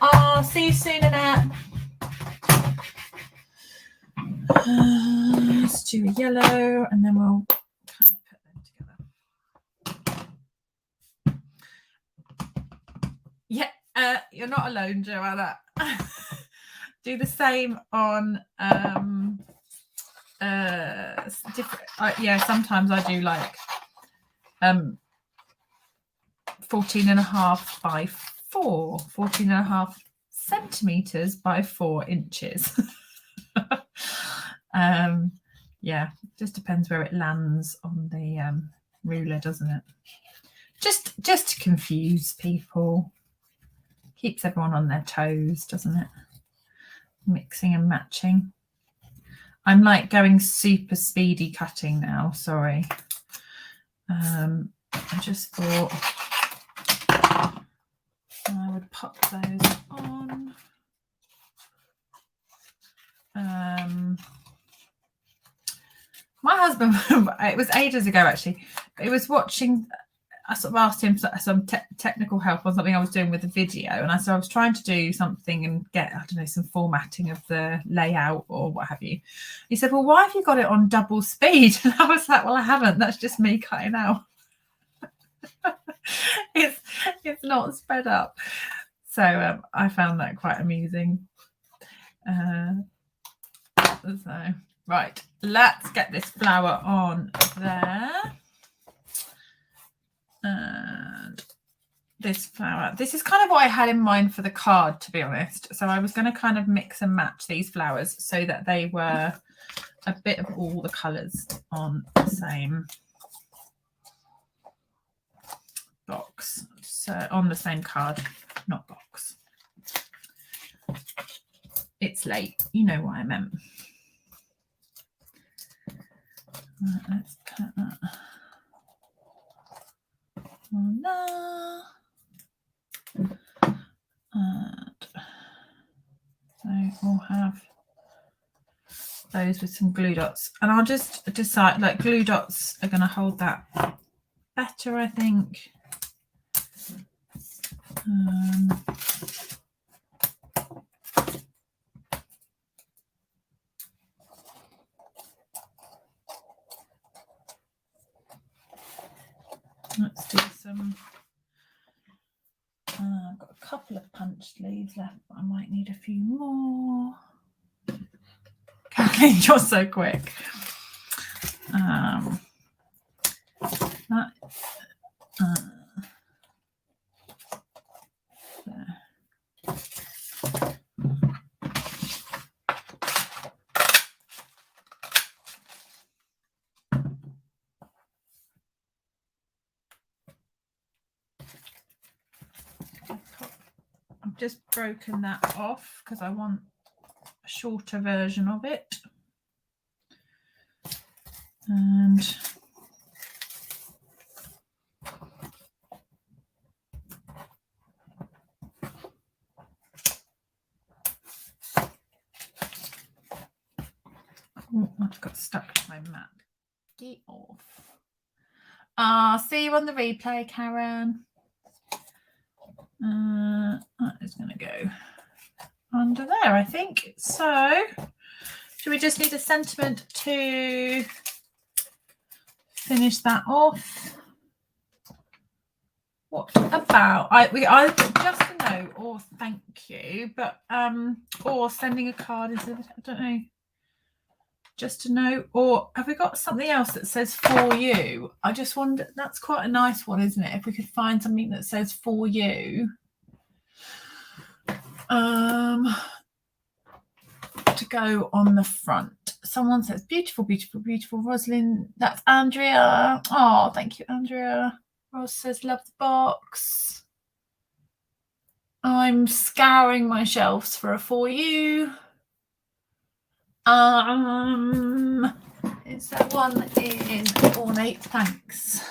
See you soon, Annette. Let's do a yellow, and then we'll kind of put them together. Yeah, you're not alone, Joanna. Do the same on different. Yeah, sometimes I do like 14.5 by 4, 14.5 centimeters by 4 inches. Yeah, just depends where it lands on the ruler, doesn't it? Just to confuse people. Keeps everyone on their toes, doesn't it? Mixing and matching. I'm like going super speedy cutting now, sorry. I just thought I would pop those on. My husband, it was ages ago actually, but he was watching. I sort of asked him some technical help on something I was doing with the video, and I was trying to do something and get, I don't know, some formatting of the layout or what have you. He said, well, why have you got it on double speed? And I was like, well, I haven't. That's just me cutting out. It's not sped up. So I found that quite amusing. So right, let's get this flower on there. And this flower, this is kind of what I had in mind for the card, to be honest. So I was going to kind of mix and match these flowers so that they were a bit of all the colours on the same box. So on the same card, not box. It's late, you know what I meant. Let's cut that on there. And so we'll have those with some glue dots, and I'll just decide, like, glue dots are going to hold that better, I think. Let's do some. I've got a couple of punched leaves left, but I might need a few more. Kathleen, you're so quick. There. I've just broken that off because I want a shorter version of it. And I've got stuck to my mat. Get off. See you on the replay, Karen. That is going to go under there, I think. So, do we just need a sentiment to finish that off? What about I just a note or thank you, but or sending a card instead of, I don't know, just a note, or have we got something else that says for you? I just wonder, that's quite a nice one, isn't it? If we could find something that says for you. To go on the front. Someone says beautiful, beautiful, beautiful. Rosalind, that's Andrea. Oh, thank you, Andrea. Ross says, love the box. I'm scouring my shelves for a For You. Is that one in ornate? Thanks.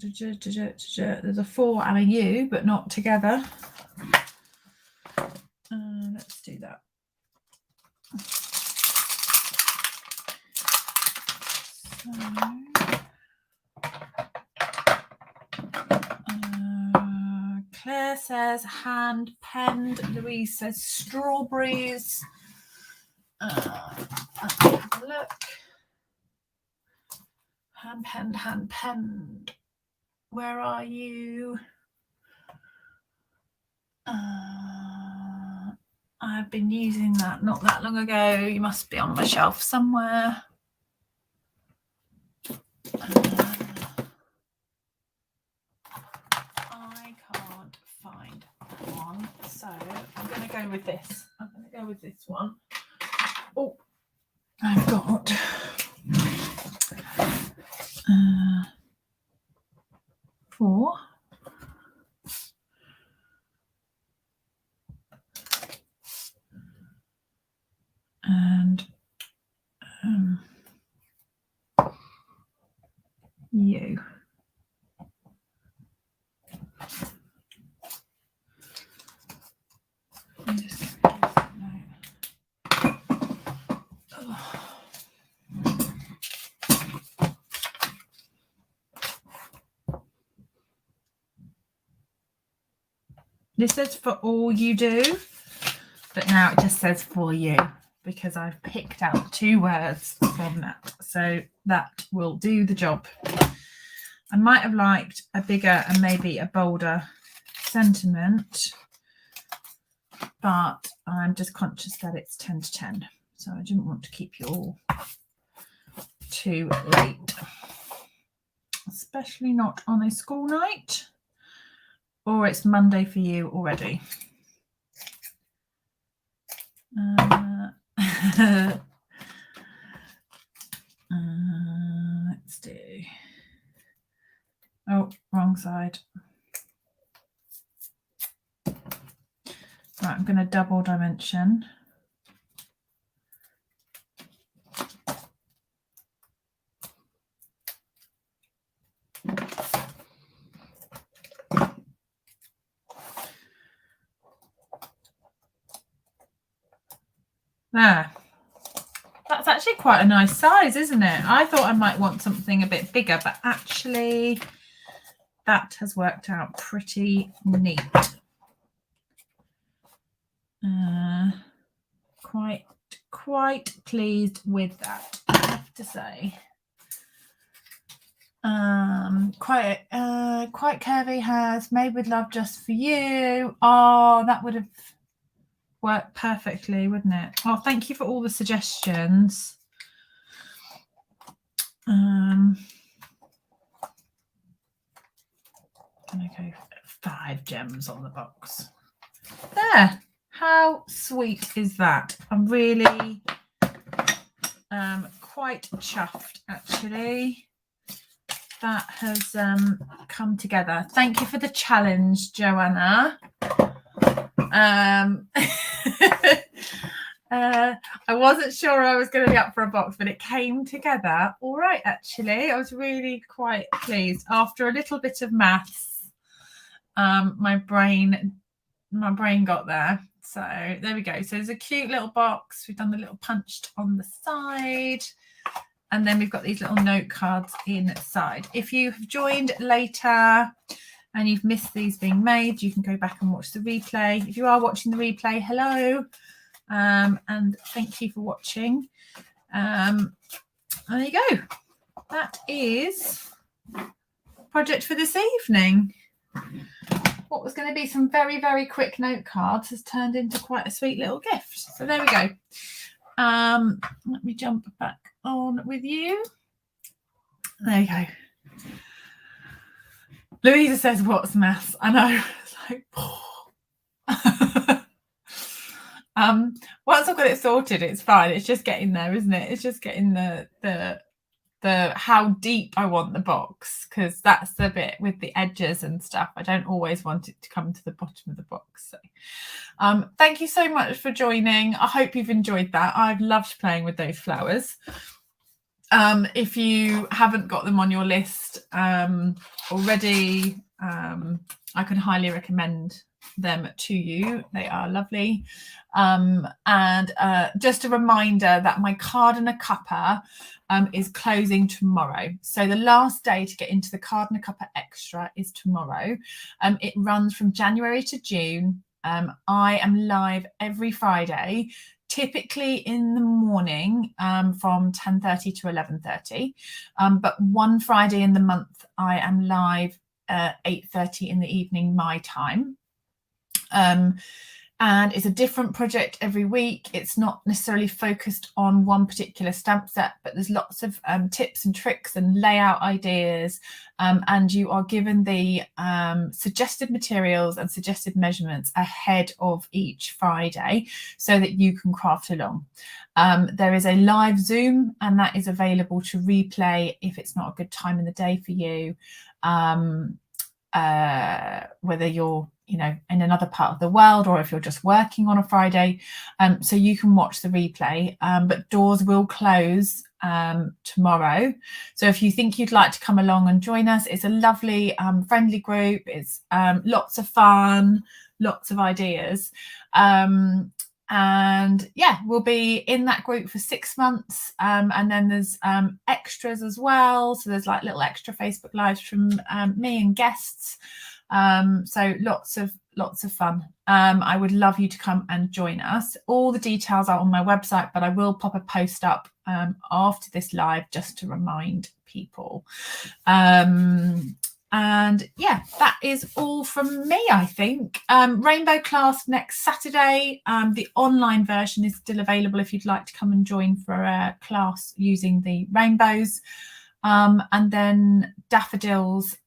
There's a For and a U, but not together. Let's do that. Claire says hand penned. Louise says strawberries. Let's have a look. Hand penned, hand penned. Where are you? I've been using that not that long ago. You must be on my shelf somewhere. I can't find one, so I'm going to go with this. I'm going to go with this one. Oh, I've got For and U. This says for all you do, but now it just says for you because I've picked out 2 words from that. So that will do the job. I might have liked a bigger and maybe a bolder sentiment, but I'm just conscious that it's 10 to 10. So I didn't want to keep you all too late, especially not on a school night. Or it's Monday for you already. Let's do. Oh, wrong side. Right, I'm going to double dimension. There. That's actually quite a nice size, isn't it? I thought I might want something a bit bigger, but actually that has worked out pretty neat. Quite pleased with that, I have to say. Quite curvy has made with love just for you. Oh, that would have worked perfectly, wouldn't it? Oh, thank you for all the suggestions. I'm gonna go 5 gems on the box. There. How sweet is that? I'm really quite chuffed, actually. That has come together. Thank you for the challenge, Joanna. I wasn't sure I was going to be up for a box, but it came together all right, actually. I was really quite pleased. After a little bit of maths, my brain got there. So there we go. So there's a cute little box. We've done the little punched on the side. And then we've got these little note cards inside. If you have joined later and you've missed these being made, you can go back and watch the replay. If you are watching the replay, hello. And thank you for watching. There you go. That is project for this evening. What was going to be some very, very quick note cards has turned into quite a sweet little gift. So there we go. Let me jump back on with you. There you go. Louisa says, what's maths? I know. It's like, Once I've got it sorted, it's fine. It's just getting there, isn't it? It's just getting the how deep I want the box, because that's the bit with the edges and stuff. I don't always want it to come to the bottom of the box. So thank you so much for joining. I hope you've enjoyed that. I've loved playing with those flowers. If you haven't got them on your list already, I can highly recommend them to you. They are lovely. And just a reminder that my card and a cuppa is closing tomorrow. So the last day to get into the card and a cuppa extra is tomorrow. It runs from January to June. I am live every Friday, typically in the morning from 10:30 to 11:30. But one Friday in the month, I am live at 8:30 in the evening, my time. And it's a different project every week. It's not necessarily focused on one particular stamp set, but there's lots of tips and tricks and layout ideas. And you are given the suggested materials and suggested measurements ahead of each Friday so that you can craft along. There is a live Zoom, and that is available to replay if it's not a good time in the day for you, whether you're in another part of the world or if you're just working on a Friday, so you can watch the replay, but doors will close tomorrow. So if you think you'd like to come along and join us, it's a lovely friendly group. It's lots of fun, lots of ideas, and yeah, we'll be in that group for 6 months, and then there's extras as well. So there's like little extra Facebook lives from me and guests. So lots of fun. I would love you to come and join us. All the details are on my website, but I will pop a post up after this live just to remind people. And yeah, that is all from me, I think. Rainbow class next Saturday. The online version is still available if you'd like to come and join for a class using the rainbows. And then daffodils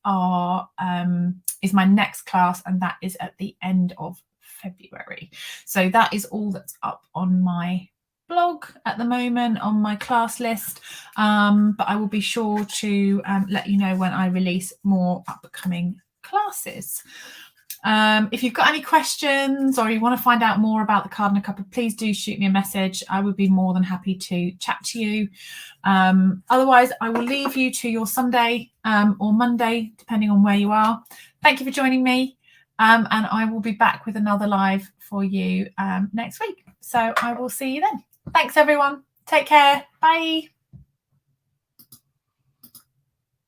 is my next class, and that is at the end of February. So that is all that's up on my blog at the moment, on my class list, but I will be sure to let you know when I release more upcoming classes. If you've got any questions or you want to find out more about the card and a cuppa, please do shoot me a message. I would be more than happy to chat to you. Otherwise, I will leave you to your Sunday or Monday, depending on where you are. Thank you for joining me, and I will be back with another live for you next week. So I will see you then. Thanks, everyone. Take care. Bye.